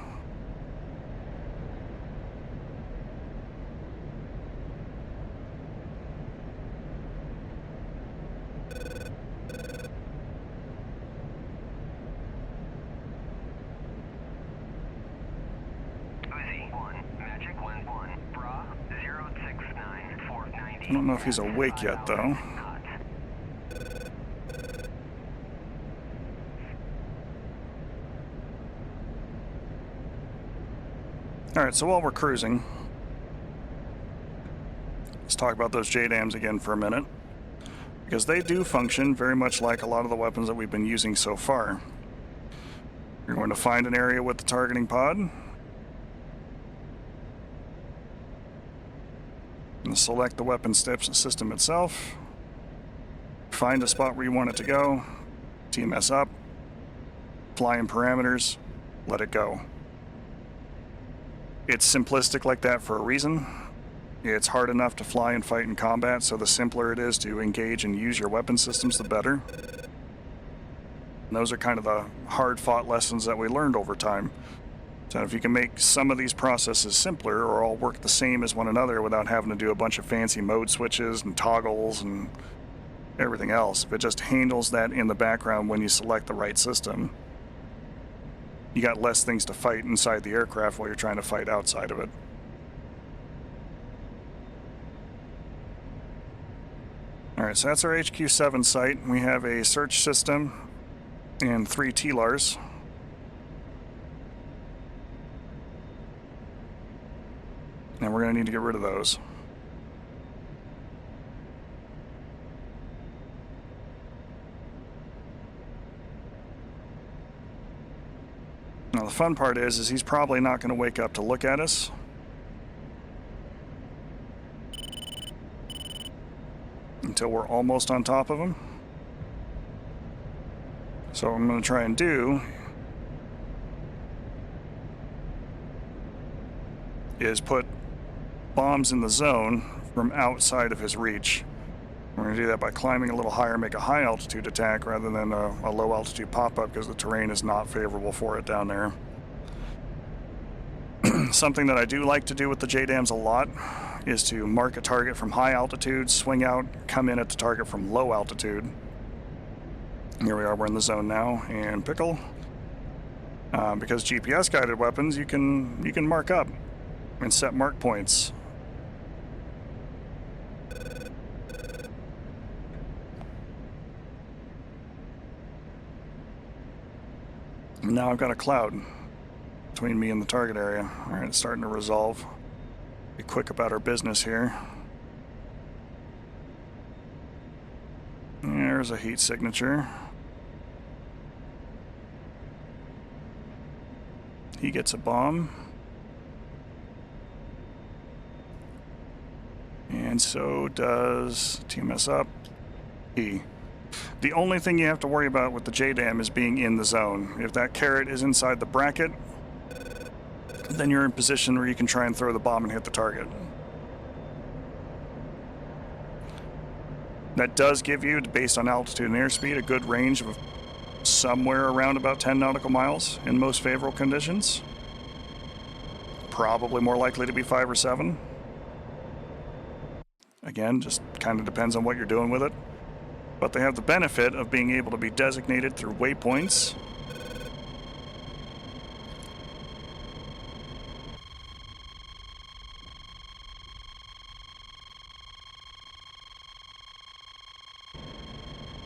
[SPEAKER 1] I don't know if he's awake yet, though. Alright, so while we're cruising, let's talk about those JDAMs again for a minute. Because they do function very much like a lot of the weapons that we've been using so far. You're going to find an area with the targeting pod. And select the weapon system itself. find a spot where you want it to go, TMS up, fly in parameters, let it go. It's simplistic like that for a reason. It's hard enough to fly and fight in combat, so the simpler it is to engage and use your weapon systems, the better. And those are kind of the hard-fought lessons that we learned over time. So if you can make some of these processes simpler or all work the same as one another without having to do a bunch of fancy mode switches and toggles and everything else, if it just handles that in the background when you select the right system, you got less things to fight inside the aircraft while you're trying to fight outside of it. Alright, so that's our HQ7 site. We have a search system and 3 TLARs. And we're going to need to get rid of those. Now the fun part is he's probably not going to wake up to look at us. Until we're almost on top of him. So what I'm going to try and do is put bombs in the zone from outside of his reach. We're going to do that by climbing a little higher, make a high altitude attack rather than a low altitude pop-up because the terrain is not favorable for it down there. Something that I do like to do with the JDAMs a lot is to mark a target from high altitude, swing out, come in at the target from low altitude. Here we are, we're in the zone now, and pickle. Because GPS guided weapons, you can mark up and set mark points. And now I've got a cloud between me and the target area. Alright, it's starting to resolve. Be quick about our business here. There's a heat signature. He gets a bomb. And so does TMS up. E. The only thing you have to worry about with the JDAM is being in the zone. If that carrot is inside the bracket, then you're in position where you can try and throw the bomb and hit the target. That does give you, based on altitude and airspeed, a good range of somewhere around about 10 nautical miles in most favorable conditions. Probably more likely to be 5 or 7. Again, just kind of depends on what you're doing with it. But they have the benefit of being able to be designated through waypoints.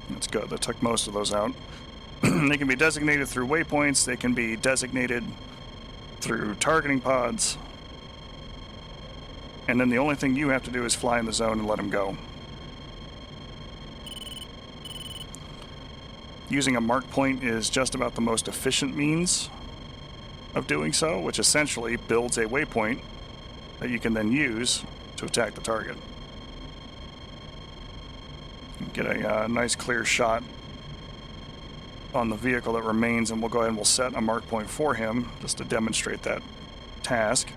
[SPEAKER 1] That's good, that took most of those out. They can be designated through waypoints, they can be designated through targeting pods. And then the only thing you have to do is fly in the zone and let them go. Using a mark point is just about the most efficient means of doing so, which essentially builds a waypoint that you can then use to attack the target. Get a nice clear shot on the vehicle that remains, and we'll go ahead and we'll set a mark point for him just to demonstrate that task.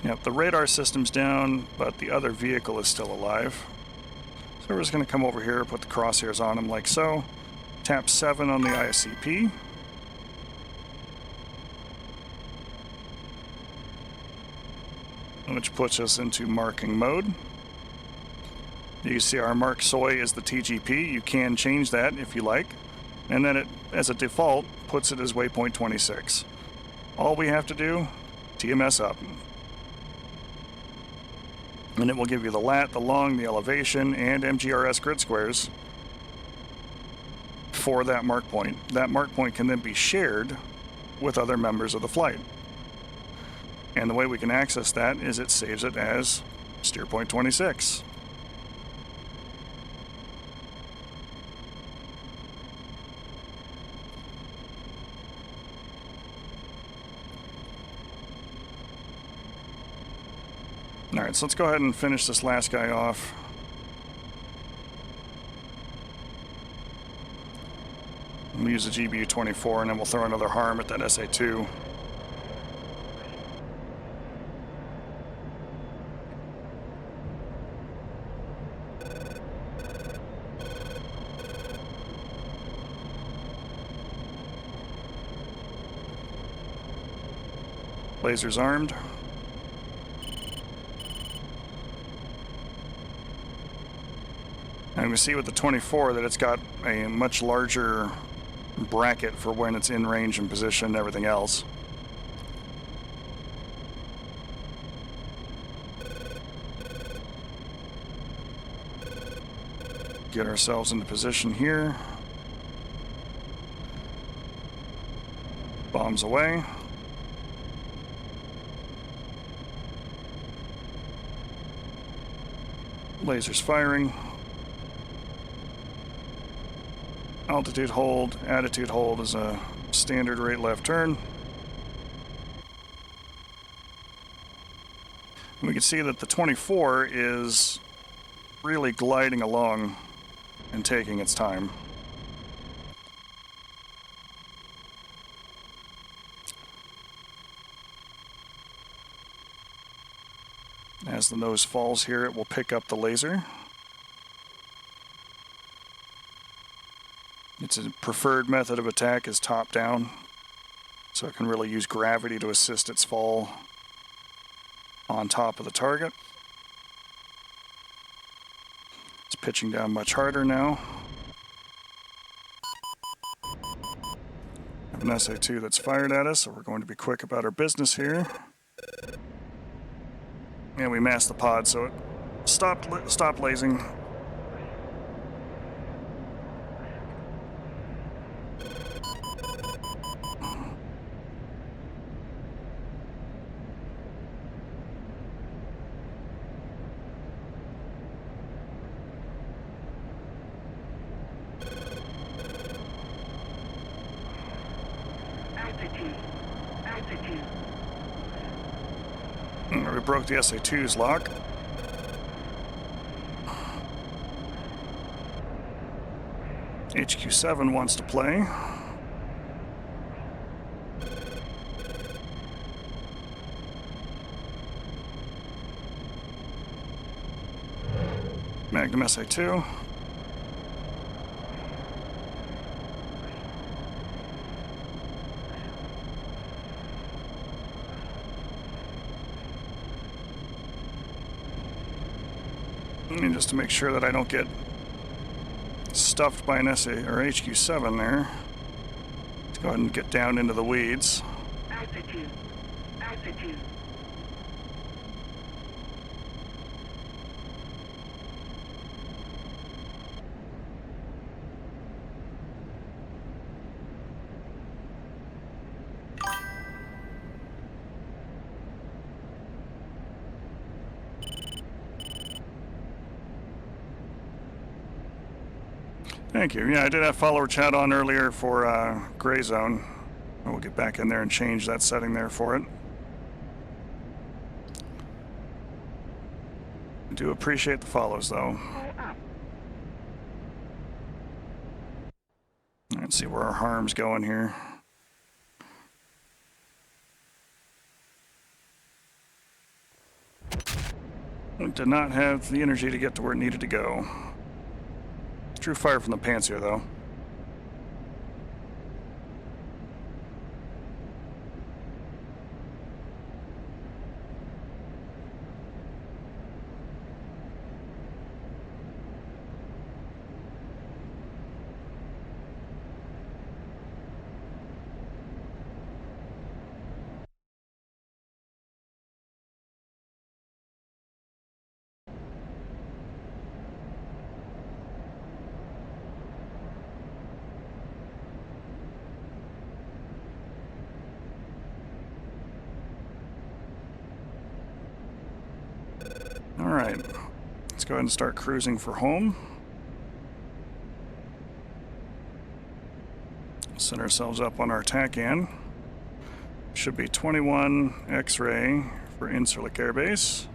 [SPEAKER 1] Yep, the radar system's down, but the other vehicle is still alive. So we're just going to come over here, put the crosshairs on him like so. Tap 7 on the ISCP. Which puts us into marking mode. You see our mark soy is the TGP. You can change that if you like. And then it, as a default, puts it as waypoint 26. All we have to do, TMS up. And it will give you the lat, the long, the elevation, and MGRS grid squares for that mark point. That mark point can then be shared with other members of the flight. And the way we can access that is it saves it as steer point 26. Alright, so let's go ahead and finish this last guy off. We'll use the GBU-24 and then we'll throw another harm at that SA-2. Lasers armed. And we see with the 24 that it's got a much larger bracket for when it's in range and position and everything else. Get ourselves into position here. Bombs away. Lasers firing. Altitude hold, attitude hold is a standard rate left turn. And we can see that the 24 is really gliding along and taking its time. As the nose falls here, it will pick up the laser. Its preferred method of attack is top down, so it can really use gravity to assist its fall on top of the target. It's pitching down much harder now. I have an SA-2 that's fired at us, so we're going to be quick about our business here. And we masked the pod, so it stopped lasing. We broke the SA-2's lock. HQ-7 wants to play. Magnum SA-2. And just to make sure that I don't get stuffed by an SA or HQ-7 there, let's go ahead and get down into the weeds.
[SPEAKER 3] Altitude. Altitude.
[SPEAKER 1] Thank you. Yeah, I did have follower chat on earlier for gray zone. We'll get back in there and change that setting there for it. I do appreciate the follows, though. Let's see where our harm's going here. It did not have the energy to get to where it needed to go. Drew fire from the pants here, though. Alright, let's go ahead and start cruising for home. Set ourselves up on our TACAN. Should be 21 X-ray for Incirlik Air Base.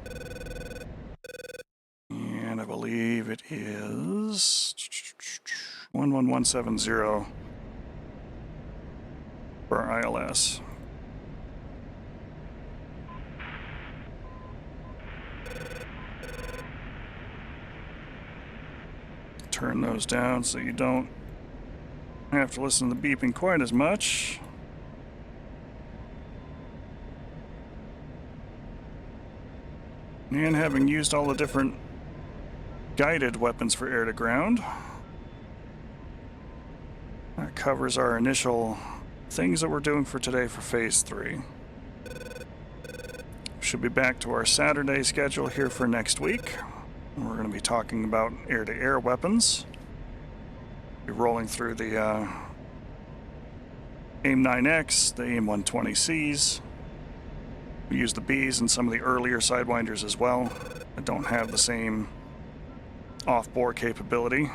[SPEAKER 1] 77170 for our ILS. Turn those down so you don't have to listen to the beeping quite as much. And having used all the different guided weapons for air to ground, that covers our initial things that we're doing for today for Phase 3. Should be back to our Saturday schedule here for next week. We're going to be talking about air-to-air weapons. Be rolling through the AIM-9X, the AIM-120Cs. We use the Bs and some of the earlier Sidewinders as well that don't have the same off-bore capability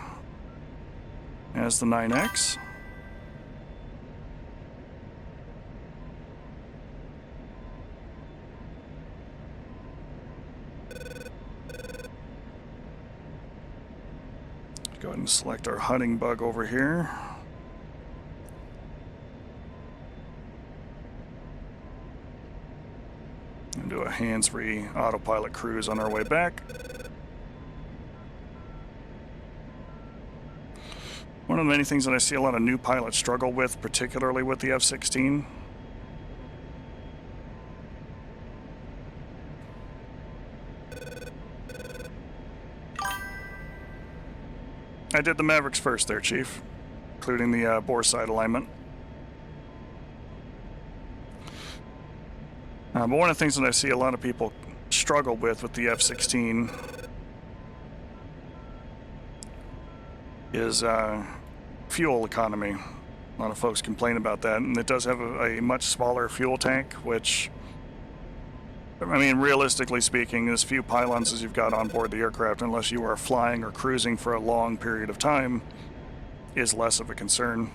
[SPEAKER 1] as the 9X. Go ahead and select our hunting bug over here. And do a hands-free autopilot cruise on our way back. One of the many things that I see a lot of new pilots struggle with, particularly with the F-16, I did the Mavericks first there, Chief, including the bore side alignment. But one of the things that I see a lot of people struggle with the F-16 is fuel economy. A lot of folks complain about that, and it does have a much smaller fuel tank, which, I mean, realistically speaking, as few pylons as you've got on board the aircraft, unless you are flying or cruising for a long period of time, is less of a concern.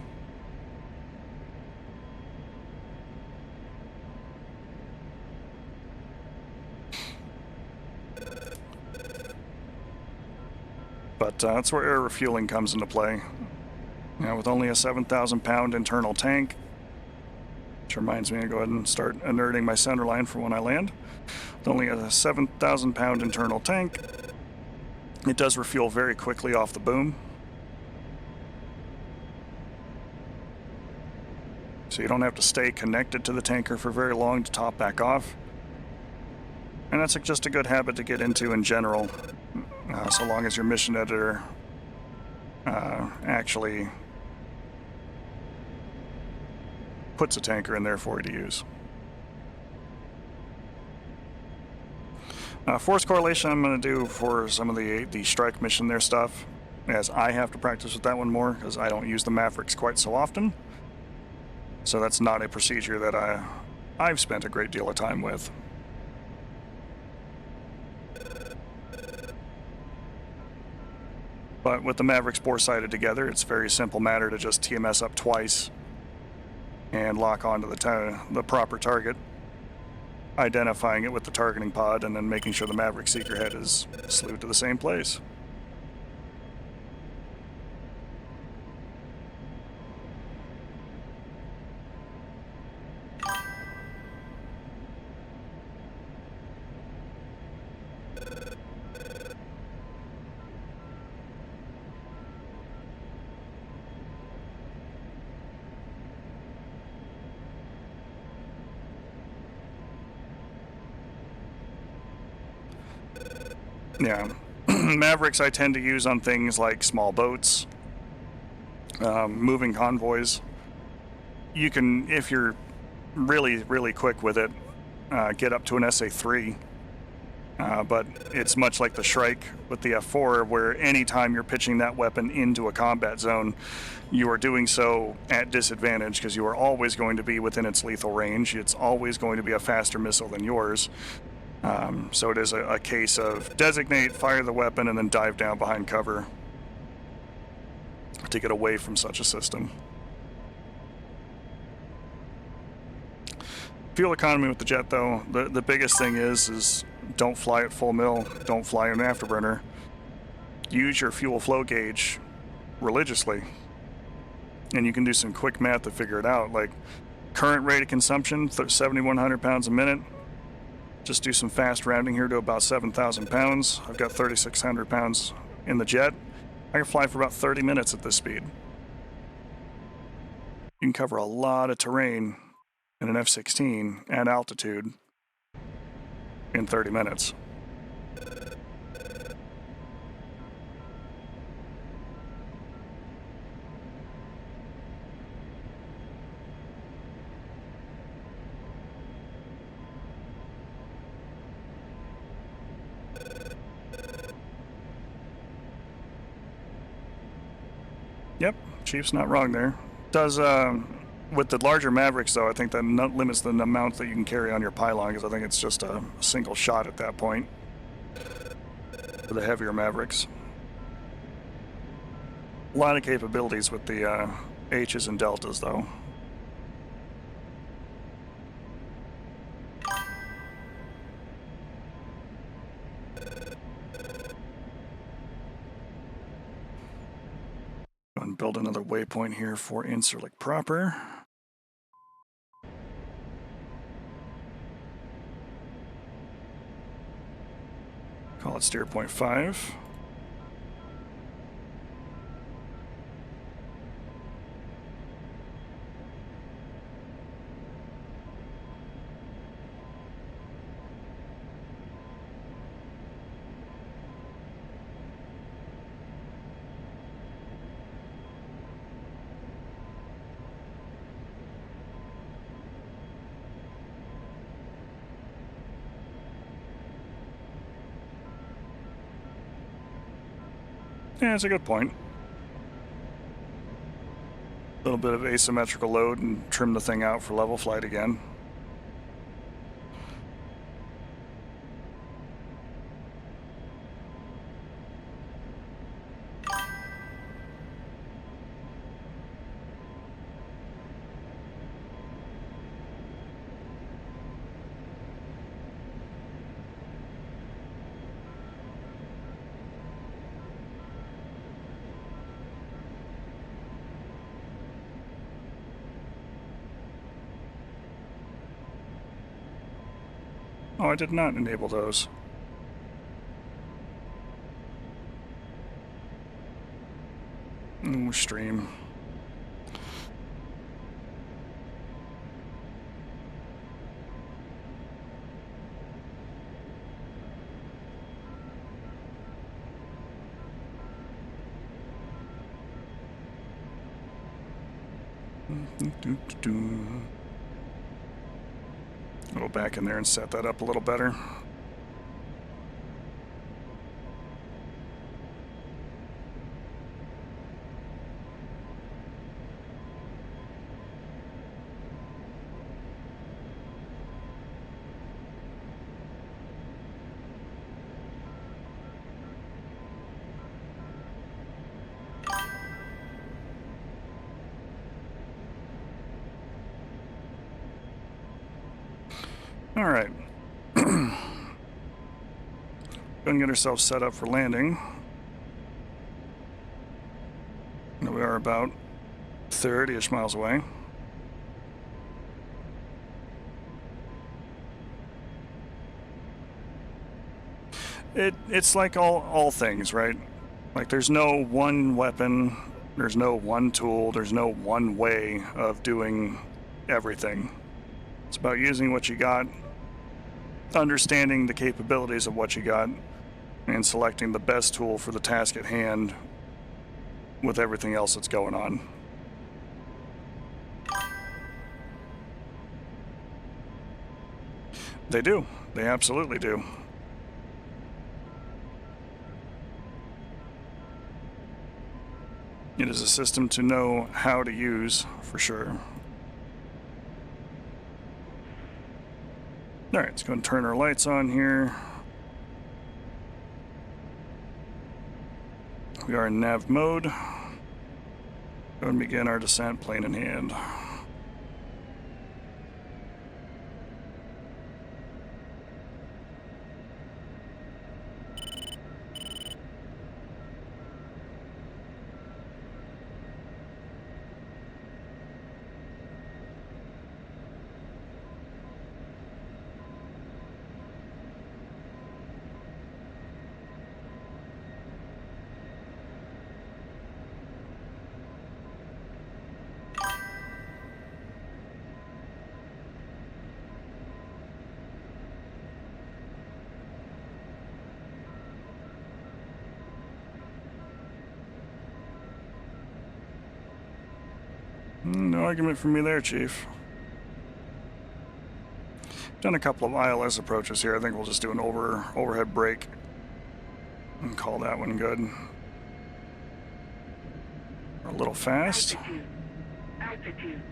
[SPEAKER 1] But that's where air refueling comes into play. Now, with only a 7,000-pound internal tank, which reminds me to go ahead and start inerting my center line for when I land. With only a 7,000-pound internal tank, it does refuel very quickly off the boom. So you don't have to stay connected to the tanker for very long to top back off. And that's just a good habit to get into in general, so long as your mission editor actually puts a tanker in there for you to use. Force correlation I'm going to do for some of the strike mission there stuff, as I have to practice with that one more, because I don't use the Mavericks quite so often. So that's not a procedure that I've spent a great deal of time with. But with the Mavericks bore-sided together, it's a very simple matter to just TMS up twice and lock onto the proper target, identifying it with the targeting pod, and then making sure the Maverick seeker head is slewed to the same place. Yeah, Mavericks I tend to use on things like small boats, moving convoys. You can, if you're really quick with it, get up to an SA-3, but it's much like the Shrike with the F-4, where anytime you're pitching that weapon into a combat zone, you are doing so at disadvantage, because you are always going to be within its lethal range. It's always going to be a faster missile than yours. So it is a case of designate, fire the weapon, and then dive down behind cover to get away from such a system. Fuel economy with the jet, though, the biggest thing is don't fly at full mil, don't fly an afterburner. Use your fuel flow gauge religiously. And you can do some quick math to figure it out. Like current rate of consumption, 7,100 pounds a minute. Just do some fast rounding here to about 7,000 pounds. I've got 3,600 pounds in the jet. I can fly for about 30 minutes at this speed. You can cover a lot of terrain in an F-16 at altitude in 30 minutes. Yep, Chief's not wrong there. Does with the larger Mavericks though, I think that limits the amount that you can carry on your pylon, because I think it's just a single shot at that point for the heavier Mavericks. A lot of capabilities with the H's and Deltas though. Go and build another waypoint here for Incirlik proper. Call it steer point 5. Yeah, that's a good point. A little bit of asymmetrical load and trim the thing out for level flight again. Oh, I did not enable those. Stream. Go back in there and set that up a little better. All right. Go and get ourselves set up for landing. We are about 30-ish miles away. It's like all things, right? Like there's no one weapon, there's no one tool, there's no one way of doing everything. It's about using what you got, understanding the capabilities of what you got, and selecting the best tool for the task at hand with everything else that's going on. They do. They absolutely do. It is a system to know how to use, for sure. All right, let's go and turn our lights on here. We are in nav mode. Go and begin our descent, plane in hand. No argument from me there, Chief. Done a couple of ILS approaches here. I think we'll just do an overhead brake and call that one good. We're a little fast.
[SPEAKER 3] Altitude. Altitude.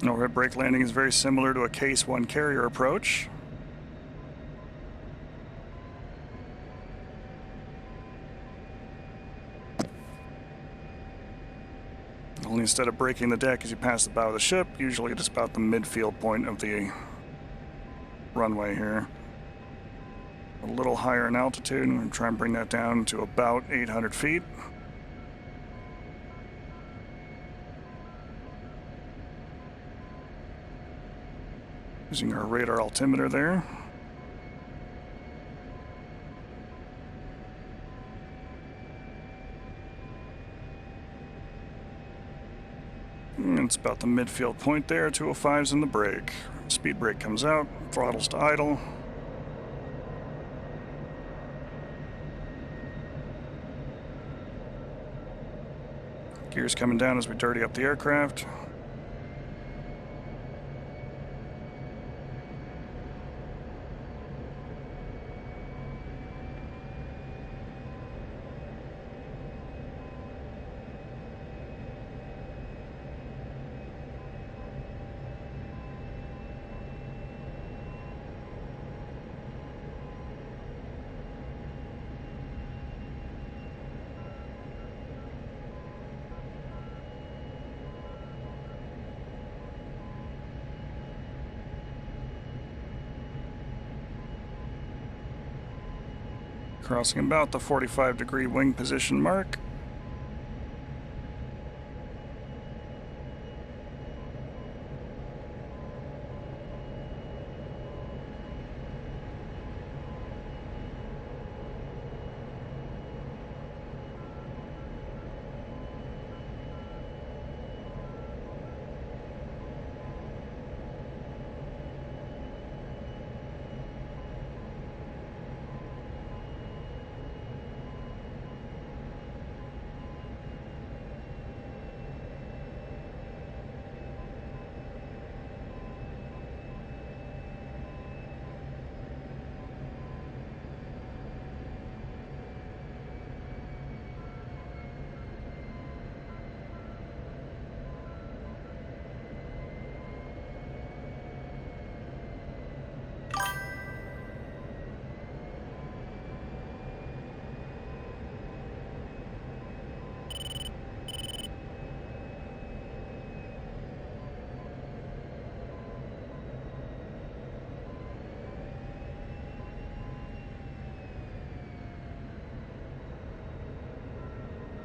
[SPEAKER 1] Overhead brake landing is very similar to a Case 1 carrier approach. Only instead of braking the deck as you pass the bow of the ship, usually it's about the midfield point of the runway here. A little higher in altitude, and we'll try and bring that down to about 800 feet. Using our radar altimeter there. And it's about the midfield point there. 205's in the brake. Speed brake comes out, throttles to idle. Gears coming down as we dirty up the aircraft. Crossing about the 45-degree wing position mark.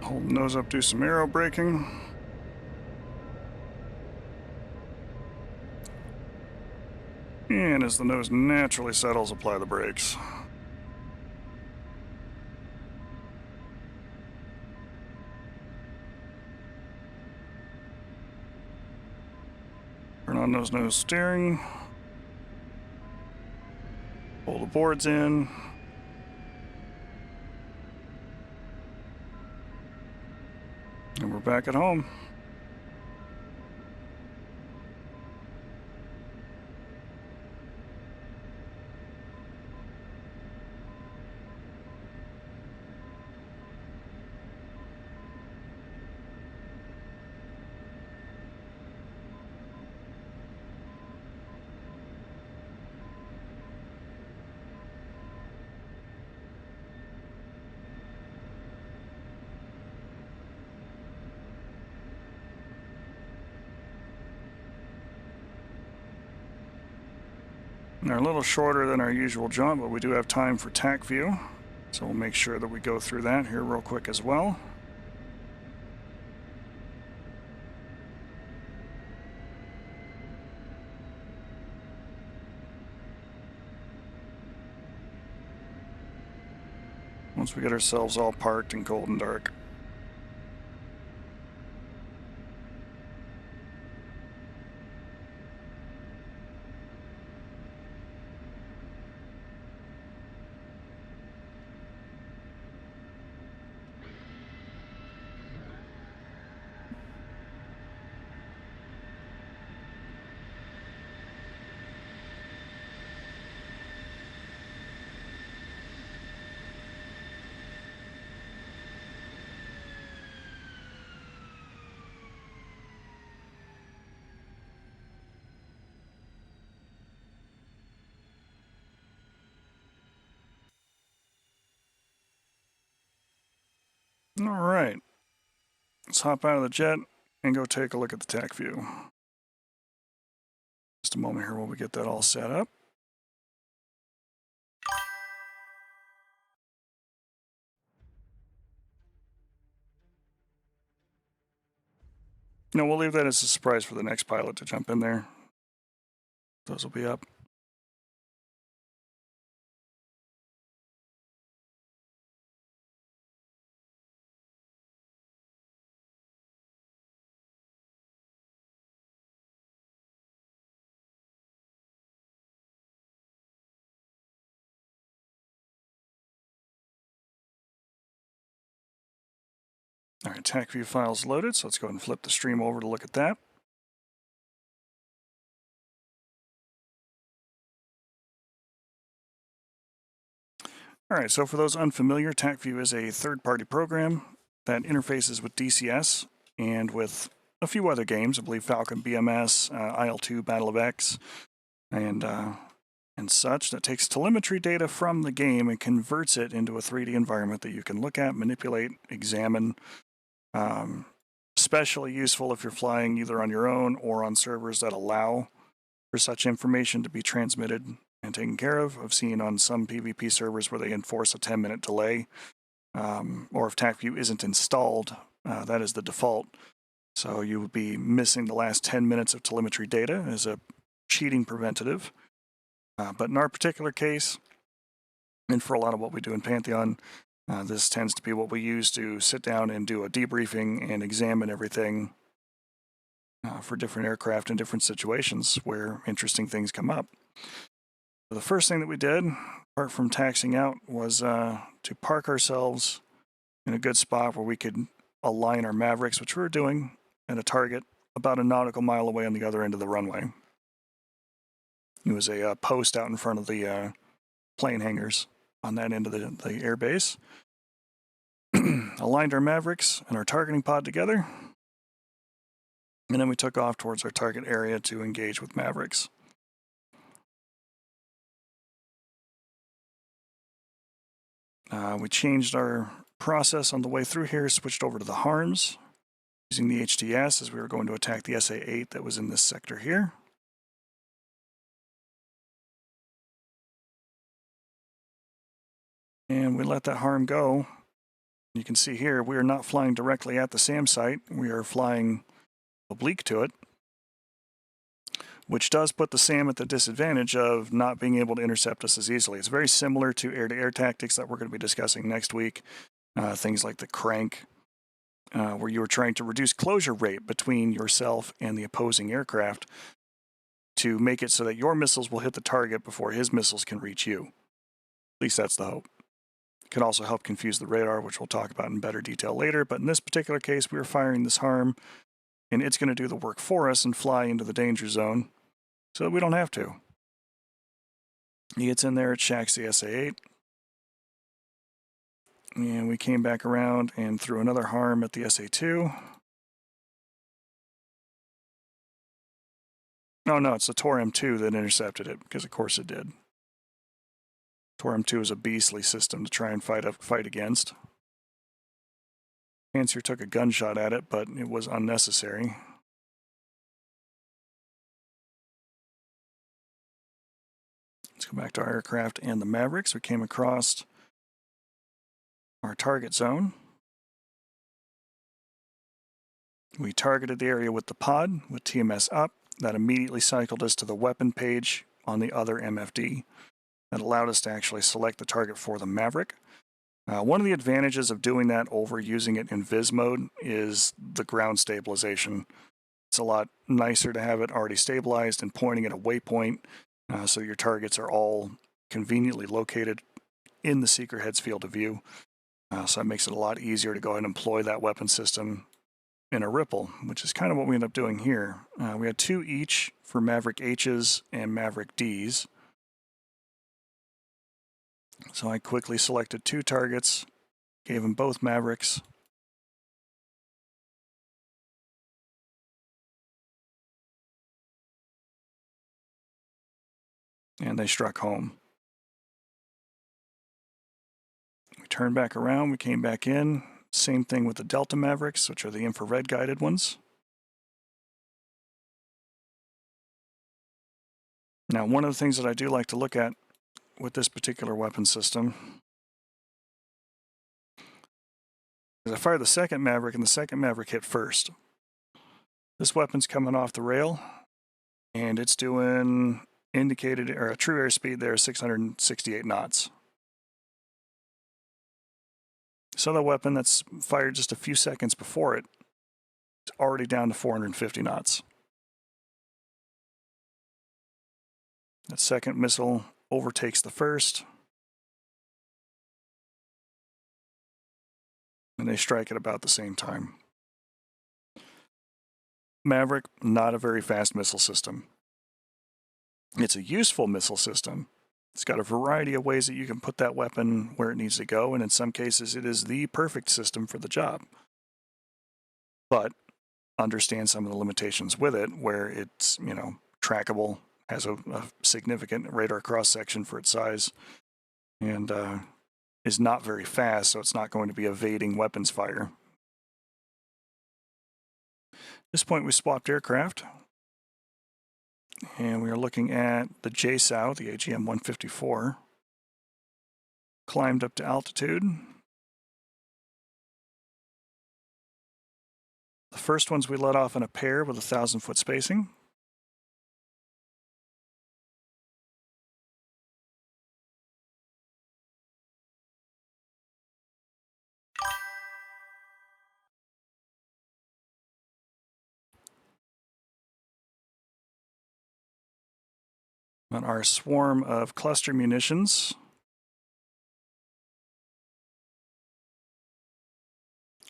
[SPEAKER 1] Hold the nose up, do some aero braking. And as the nose naturally settles, apply the brakes. Turn on nose steering. Pull the boards in. And we're back at home. They're a little shorter than our usual jump, but we do have time for tack view, so we'll make sure that we go through that here real quick as well. Once we get ourselves all parked and cold and dark. All right. Let's hop out of the jet and go take a look at the TAC view. Just a moment here while we get that all set up. No, we'll leave that as a surprise for the next pilot to jump in there. Those will be up. All right, TAC view files loaded, so let's go ahead and flip the stream over to look at that. All right, so for those unfamiliar, TACView is a third-party program that interfaces with DCS and with a few other games. I believe Falcon BMS, IL-2, Battle of X, and such, that takes telemetry data from the game and converts it into a 3D environment that you can look at, manipulate, examine. Especially useful if you're flying either on your own or on servers that allow for such information to be transmitted and taken care of. I've seen on some PvP servers where they enforce a 10-minute delay, or if TACView isn't installed, that is the default. So you would be missing the last 10 minutes of telemetry data as a cheating preventative. But in our particular case, and for a lot of what we do in Pantheon, this tends to be what we use to sit down and do a debriefing and examine everything for different aircraft in different situations where interesting things come up. The first thing that we did, apart from taxing out, was to park ourselves in a good spot where we could align our Mavericks, which we were doing at a target about a nautical mile away on the other end of the runway. It was a post out in front of the plane hangars on that end of the airbase. Aligned our Mavericks and our targeting pod together, and then we took off towards our target area to engage with Mavericks. We changed our process on the way through here, switched over to the harms, using the HTS as we were going to attack the SA-8 that was in this sector here. And we let that harm go. You can see here, we are not flying directly at the SAM site. We are flying oblique to it, which does put the SAM at the disadvantage of not being able to intercept us as easily. It's very similar to air-to-air tactics that we're going to be discussing next week. Things like the crank, where you are trying to reduce closure rate between yourself and the opposing aircraft to make it so that your missiles will hit the target before his missiles can reach you. At least that's the hope. It can also help confuse the radar, which we'll talk about in better detail later. But in this particular case, we were firing this harm, and it's going to do the work for us and fly into the danger zone so that we don't have to. He gets in there, it shacks the SA-8. And we came back around and threw another harm at the SA-2. Oh no, it's the Tor M2 that intercepted it, because of course it did. Tor M2 is a beastly system to try and fight against. Fancier took a gunshot at it, but it was unnecessary. Let's go back to our aircraft and the Mavericks. We came across our target zone. We targeted the area with the pod, with TMS up. That immediately cycled us to the weapon page on the other MFD. That allowed us to actually select the target for the Maverick. One of the advantages of doing that over using it in Viz mode is the ground stabilization. It's a lot nicer to have it already stabilized and pointing at a waypoint, so your targets are all conveniently located in the seeker head's field of view. So that makes it a lot easier to go ahead and employ that weapon system in a ripple, which is kind of what we end up doing here. We had 2 each for Maverick H's and Maverick D's. So I quickly selected 2 targets, gave them both Mavericks. And they struck home. We turned back around, we came back in, Same thing with the Delta Mavericks, which are the infrared guided ones. Now, one of the things that I do like to look at with this particular weapon system is I fired the second Maverick, and the second Maverick hit first. This weapon's coming off the rail, and it's doing indicated, or a true airspeed there, 668 knots. So the weapon that's fired just a few seconds before it is already down to 450 knots. That second missile overtakes the first, and they strike at about the same time. Maverick, not a very fast missile system. It's a useful missile system. It's got a variety of ways that you can put that weapon where it needs to go, and in some cases it is the perfect system for the job. But understand some of the limitations with it, where it's, trackable, has a significant radar cross-section for its size, and is not very fast, so it's not going to be evading weapons fire. At this point, we swapped aircraft, and we are looking at the JSOW, the AGM-154. Climbed up to altitude. The first ones we let off in a pair with 1,000-foot spacing. On our swarm of cluster munitions.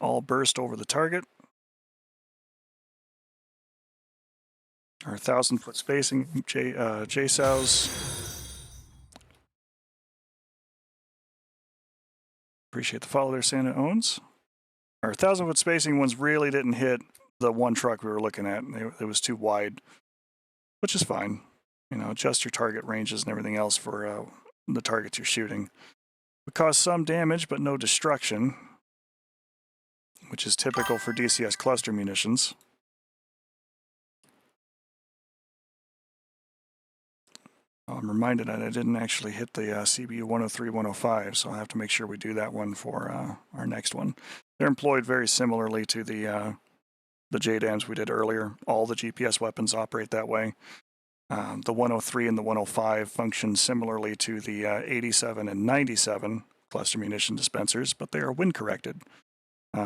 [SPEAKER 1] All burst over the target. Our 1,000-foot spacing JSOWs. Appreciate the follow there, Santa Owens. Our 1,000-foot spacing ones really didn't hit the one truck we were looking at. It was too wide, which is fine. Adjust your target ranges and everything else for the targets you're shooting. It caused some damage, but no destruction, which is typical for DCS cluster munitions. I'm reminded that I didn't actually hit the CBU 103, 105, so I'll have to make sure we do that one for our next one. They're employed very similarly to the JDAMs we did earlier. All the GPS weapons operate that way. The 103 and the 105 function similarly to the 87 and 97 cluster munition dispensers, but they are wind corrected.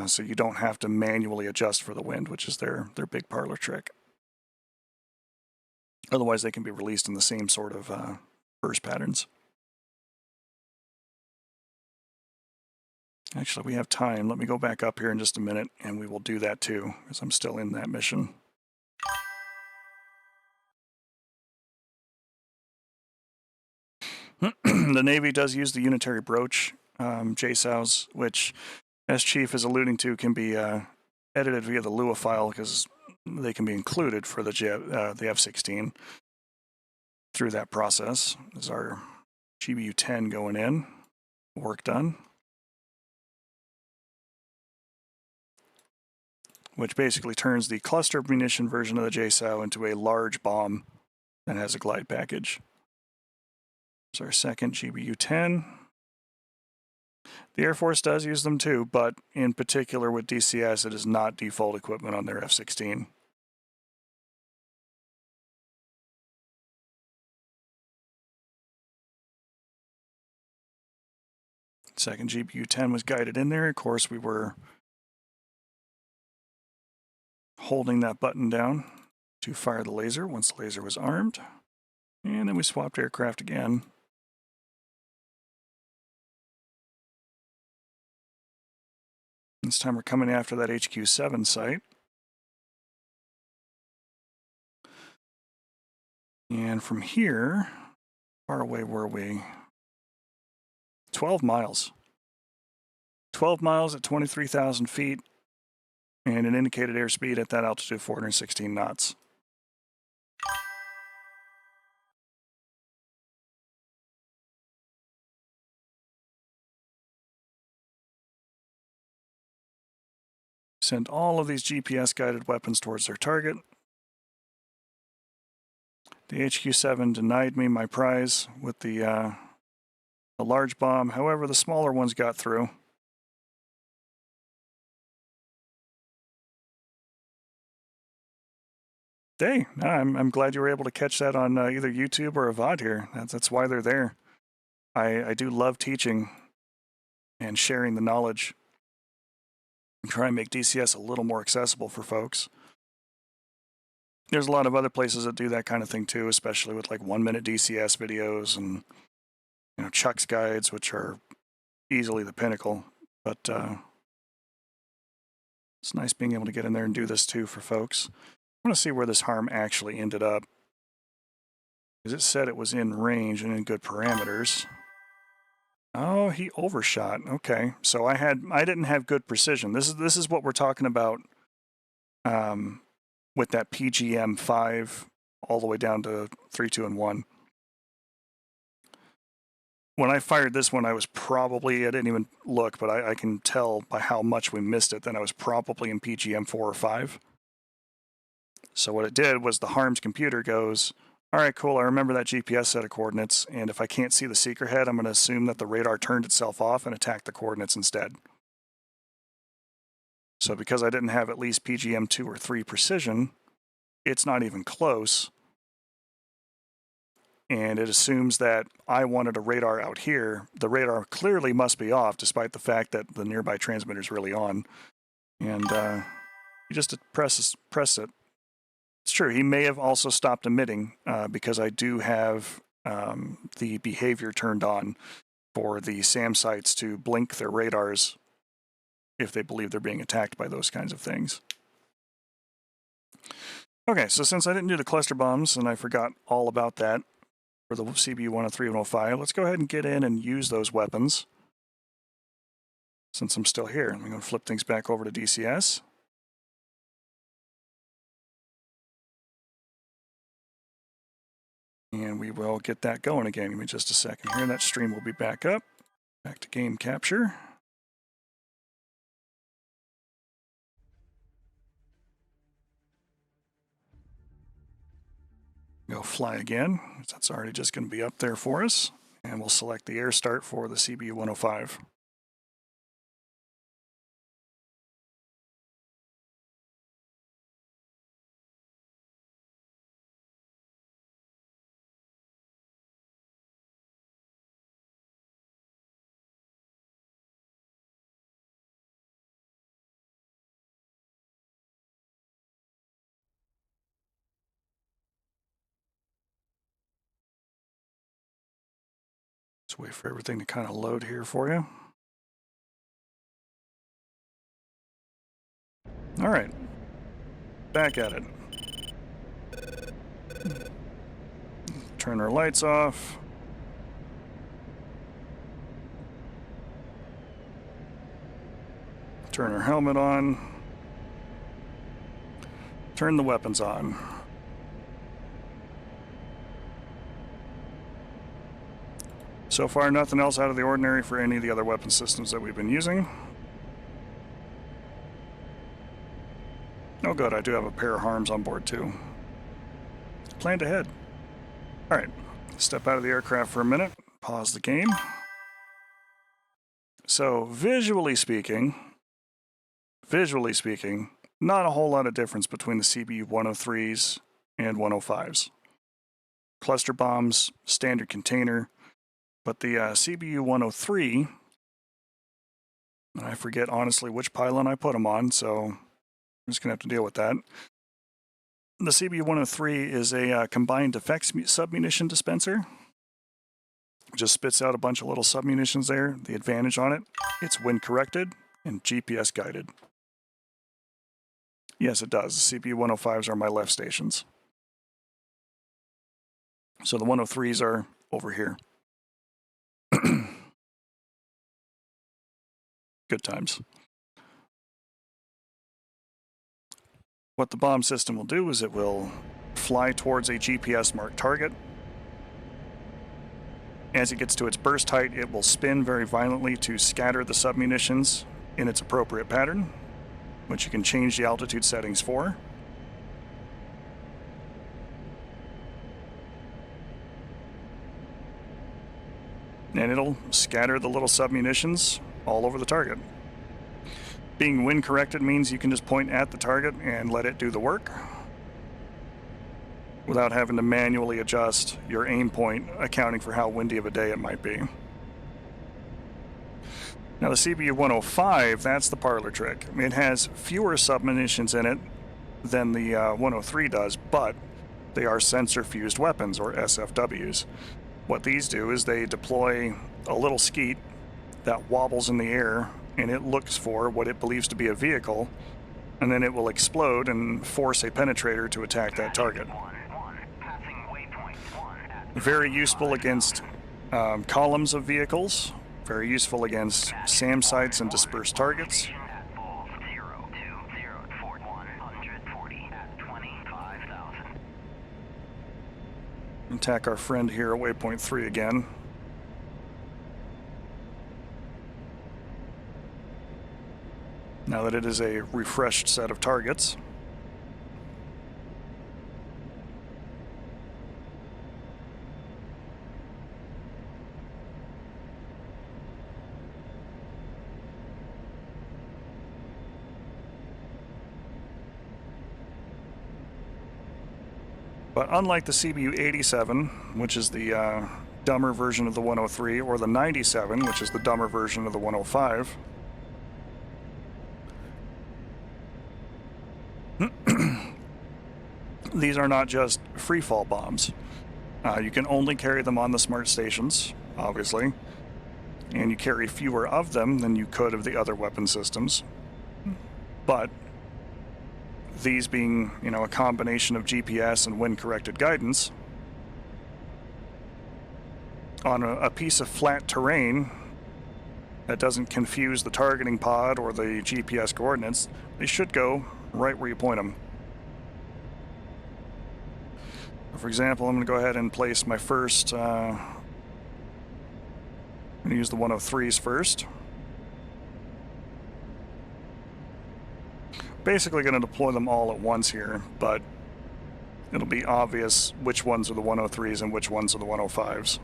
[SPEAKER 1] So you don't have to manually adjust for the wind, which is their big parlor trick. Otherwise, they can be released in the same sort of burst patterns. Actually, we have time. Let me go back up here in just a minute, and we will do that too, because I'm still in that mission. The Navy does use the unitary broach JSOWs, which, as Chief is alluding to, can be edited via the Lua file because they can be included for the F-16 through that process. This is our GBU-10 going in. Work done. Which basically turns the cluster munition version of the JSOW into a large bomb that has a glide package. It's our second GBU-10. The Air Force does use them too, but in particular with DCS, it is not default equipment on their F-16. Second GBU-10 was guided in there. Of course, we were holding that button down to fire the laser once the laser was armed. And then we swapped aircraft again. This time we're coming after that HQ-7 site. And from here, far away were we? 12 miles. 12 miles at 23,000 feet and an indicated airspeed at that altitude of 416 knots. Send all of these GPS-guided weapons towards their target. The HQ-7 denied me my prize with the large bomb. However, the smaller ones got through. Hey, I'm glad you were able to catch that on either YouTube or a VOD here. That's why they're there. I do love teaching and sharing the knowledge and try and make DCS a little more accessible for folks. There's a lot of other places that do that kind of thing too, especially with like 1-minute DCS videos and Chuck's guides, which are easily the pinnacle. But it's nice being able to get in there and do this too for folks. I want to see where this harm actually ended up, because it said it was in range and in good parameters. Oh, he overshot. Okay, so I didn't have good precision. This is what we're talking about with that PGM 5 all the way down to 3, 2, and 1. When I fired this one, I didn't even look, but I can tell by how much we missed it that I was probably in PGM 4 or 5. So what it did was the harms computer goes, all right, cool, I remember that GPS set of coordinates, and if I can't see the seeker head, I'm going to assume that the radar turned itself off and attacked the coordinates instead. So because I didn't have at least PGM 2 or 3 precision, it's not even close. And it assumes that I wanted a radar out here. The radar clearly must be off, despite the fact that the nearby transmitter is really on. And you just press it. It's true, he may have also stopped emitting because I do have the behavior turned on for the SAM sites to blink their radars if they believe they're being attacked by those kinds of things. Okay, so since I didn't do the cluster bombs and I forgot all about that for the CBU 103 and 105, let's go ahead and get in and use those weapons since I'm still here. I'm going to flip things back over to DCS. And we will get that going again. Give me just a second here. That stream will be back up. Back to game capture. Go fly again. That's already just going to be up there for us. And we'll select the air start for the CBU 105. Let's wait for everything to kind of load here for you. All right, back at it. Turn our lights off. Turn our helmet on. Turn the weapons on. So far, nothing else out of the ordinary for any of the other weapon systems that we've been using. Oh good, I do have a pair of harms on board too. Planned ahead. Alright, step out of the aircraft for a minute, pause the game. So visually speaking, not a whole lot of difference between the CBU 103s and 105s. Cluster bombs, standard container. But the CBU 103, I forget honestly which pylon I put them on, so I'm just going to have to deal with that. The CBU 103 is a combined effects submunition dispenser. It just spits out a bunch of little submunitions there. The advantage on it, it's wind corrected and GPS guided. Yes, it does. The CBU 105s are my left stations. So the 103s are over here. Good times. What the bomb system will do is it will fly towards a GPS marked target. As it gets to its burst height, it will spin very violently to scatter the submunitions in its appropriate pattern. which you can change the altitude settings for. And it'll scatter the little submunitions all over the target. Being wind corrected means you can just point at the target and let it do the work without having to manually adjust your aim point, accounting for how windy of a day it might be. Now the CBU-105, that's the parlor trick. It has fewer submunitions in it than the 103 does, but they are sensor-fused weapons, or SFWs. What these do is they deploy a little skeet that wobbles in the air, and it looks for what it believes to be a vehicle, and then it will explode and force a penetrator to attack that target. Very useful against columns of vehicles, very useful against SAM sites and dispersed targets. Attack our friend here at waypoint 3 again. Now that it is a refreshed set of targets. But unlike the CBU-87, which is the dumber version of the 103, or the 97, which is the dumber version of the 105, these are not just free-fall bombs. You can only carry them on the smart stations, obviously, and you carry fewer of them than you could of the other weapon systems. But these being, a combination of GPS and wind-corrected guidance, on a piece of flat terrain that doesn't confuse the targeting pod or the GPS coordinates, they should go right where you point them. For example, I'm going to go ahead and place my first, I'm going to use the 103s first. Basically going to deploy them all at once here, but it'll be obvious which ones are the 103s and which ones are the 105s.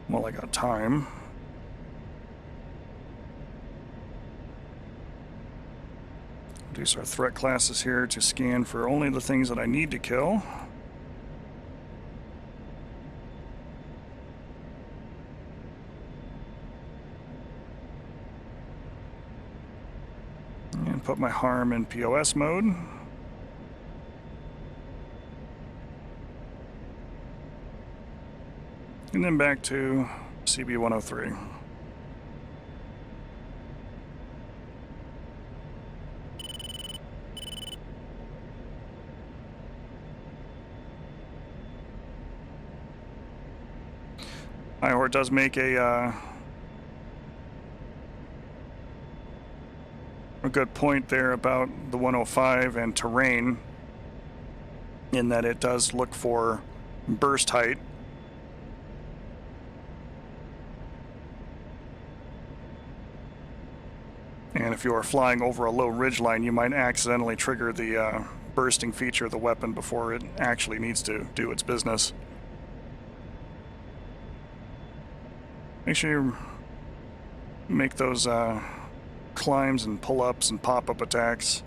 [SPEAKER 1] Well, I got time. Reduce our threat classes here to scan for only the things that I need to kill. And put my harm in POS mode. And then back to CB-103. Ihor does make a good point there about the 105 and terrain, in that it does look for burst height. And if you are flying over a low ridgeline, you might accidentally trigger the bursting feature of the weapon before it actually needs to do its business. Make sure you make those climbs and pull-ups and pop-up attacks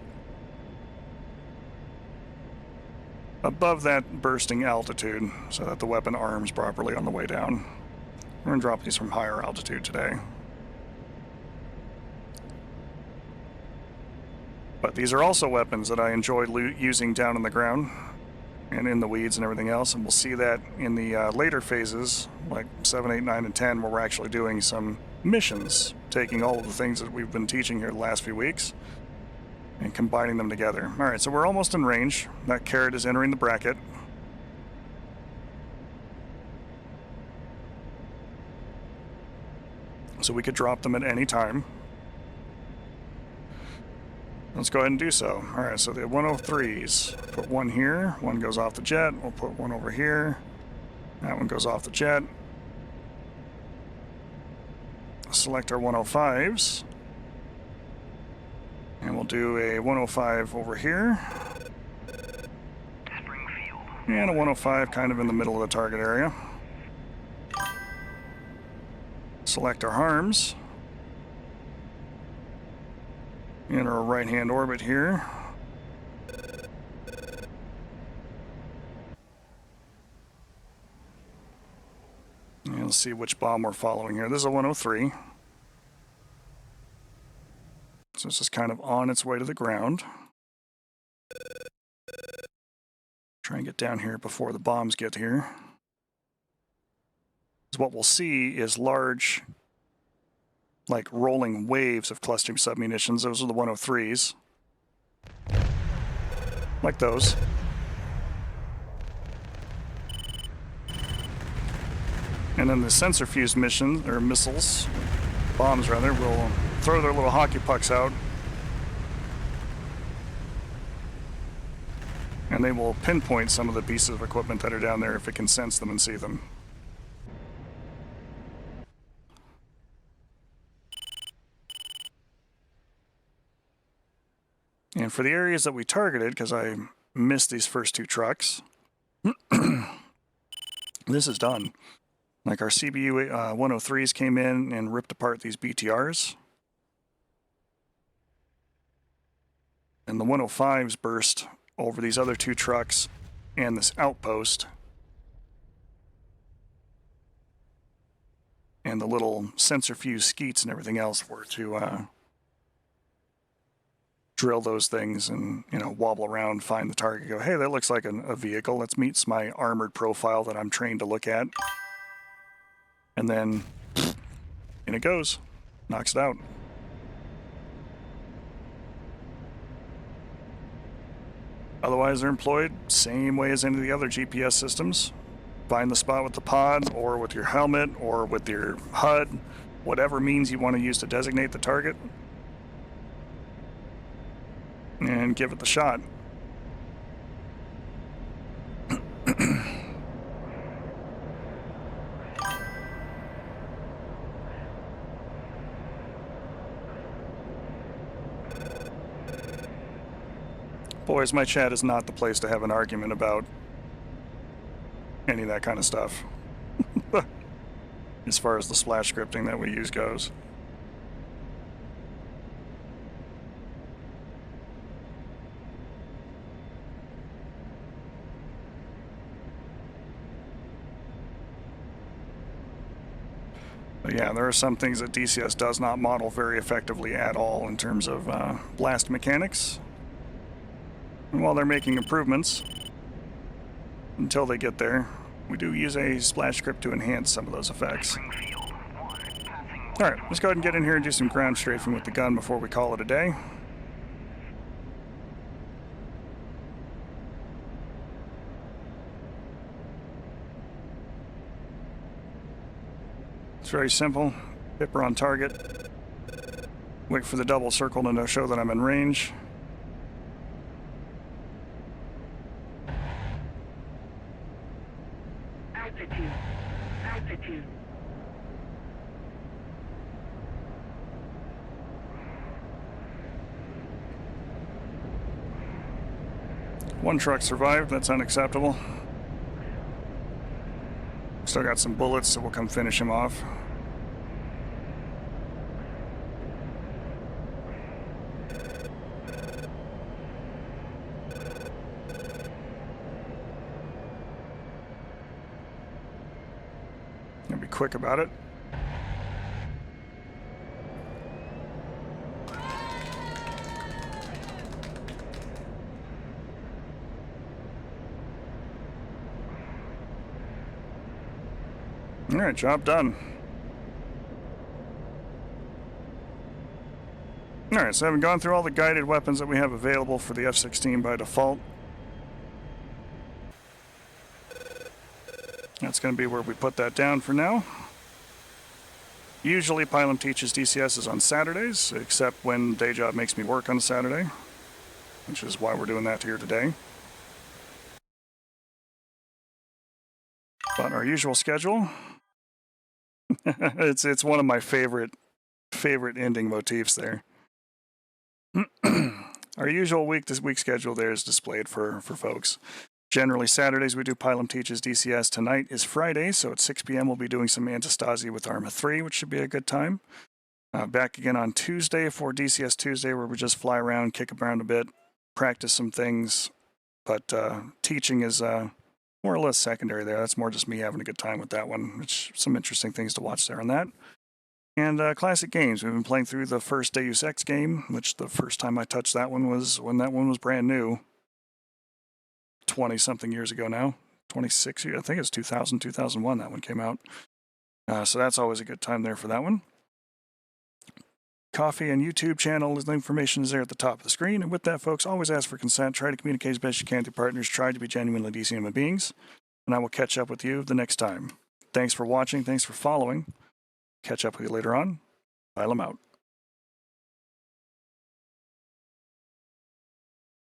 [SPEAKER 1] above that bursting altitude so that the weapon arms properly on the way down. We're going to drop these from higher altitude today. But these are also weapons that I enjoy using down on the ground and in the weeds and everything else, and we'll see that in the later phases, like 7, 8, 9, and 10, where we're actually doing some missions, taking all of the things that we've been teaching here the last few weeks and combining them together. Alright, so we're almost in range. That carrot is entering the bracket. So we could drop them at any time. Let's go ahead and do so. All right, so the 103s. Put one here. One goes off the jet. We'll put one over here. That one goes off the jet. Select our 105s. And we'll do a 105 over here.
[SPEAKER 2] Springfield.
[SPEAKER 1] And a 105 kind of in the middle of the target area. Select our harms. In our right-hand orbit here. And let's see which bomb we're following here. This is a 103. So this is kind of on its way to the ground. Try and get down here before the bombs get here. So what we'll see is large, like rolling waves of clustering submunitions. Those are the 103s. Like those. And then the sensor fuse mission, or missiles, bombs rather, will throw their little hockey pucks out. And they will pinpoint some of the pieces of equipment that are down there if it can sense them and see them. And for the areas that we targeted, because I missed these first two trucks, this is done. Like our CBU 103s came in and ripped apart these BTRs. And the 105s burst over these other two trucks and this outpost. And the little sensor fuse skeets and everything else were to drill those things and, you know, wobble around, find the target, go, hey, that looks like a vehicle. Let's meet my armored profile that I'm trained to look at. And then in it goes, knocks it out. Otherwise, they're employed same way as any of the other GPS systems. Find the spot with the pod, or with your helmet, or with your HUD, whatever means you want to use to designate the target, and give it the shot. Boys, my chat is not the place to have an argument about any of that kind of stuff. As far as the splash scripting that we use goes. But yeah, there are some things that DCS does not model very effectively at all in terms of blast mechanics. And while they're making improvements, until they get there, we do use a splash script to enhance some of those effects. Alright, let's go ahead and get in here and do some ground strafing with the gun before we call it a day. It's very simple. Pipper on target. Wait for the double circle to show that I'm in range.
[SPEAKER 3] Altitude. Altitude.
[SPEAKER 1] One truck survived. That's unacceptable. Still got some bullets, so we'll come finish him off. Gonna be quick about it. All right, job done. All right, so having gone through all the guided weapons that we have available for the F-16 by default, that's going to be where we put that down for now. Usually Pilum teaches DCSs on Saturdays, except when day job makes me work on a Saturday. which is why we're doing that here today. But our usual schedule, it's one of my favorite ending motifs there. Our usual week-to-week schedule there is displayed for folks. Generally, Saturdays we do Pilum Teaches DCS. Tonight is Friday, so at 6 p.m. we'll be doing some Antistasi with Arma 3, which should be a good time. Back again on Tuesday for DCS Tuesday, where we just fly around, kick around a bit, practice some things. But teaching is more or less secondary there. That's more just me having a good time with that one. Which some interesting things to watch there on that. And classic games. We've been playing through the first Deus Ex game, which the first time I touched that one was when that one was brand new. 20-something years ago now. 26 years. I think it's 2000, 2001 that one came out. So that's always a good time there for that one. Coffee and YouTube channel, the information is there at the top of the screen. And with that, folks, always ask for consent. Try to communicate as best you can to partners. Try to be genuinely decent human beings. And I will catch up with you the next time. Thanks for watching. Thanks for following. Catch up with you later on. Pilum out.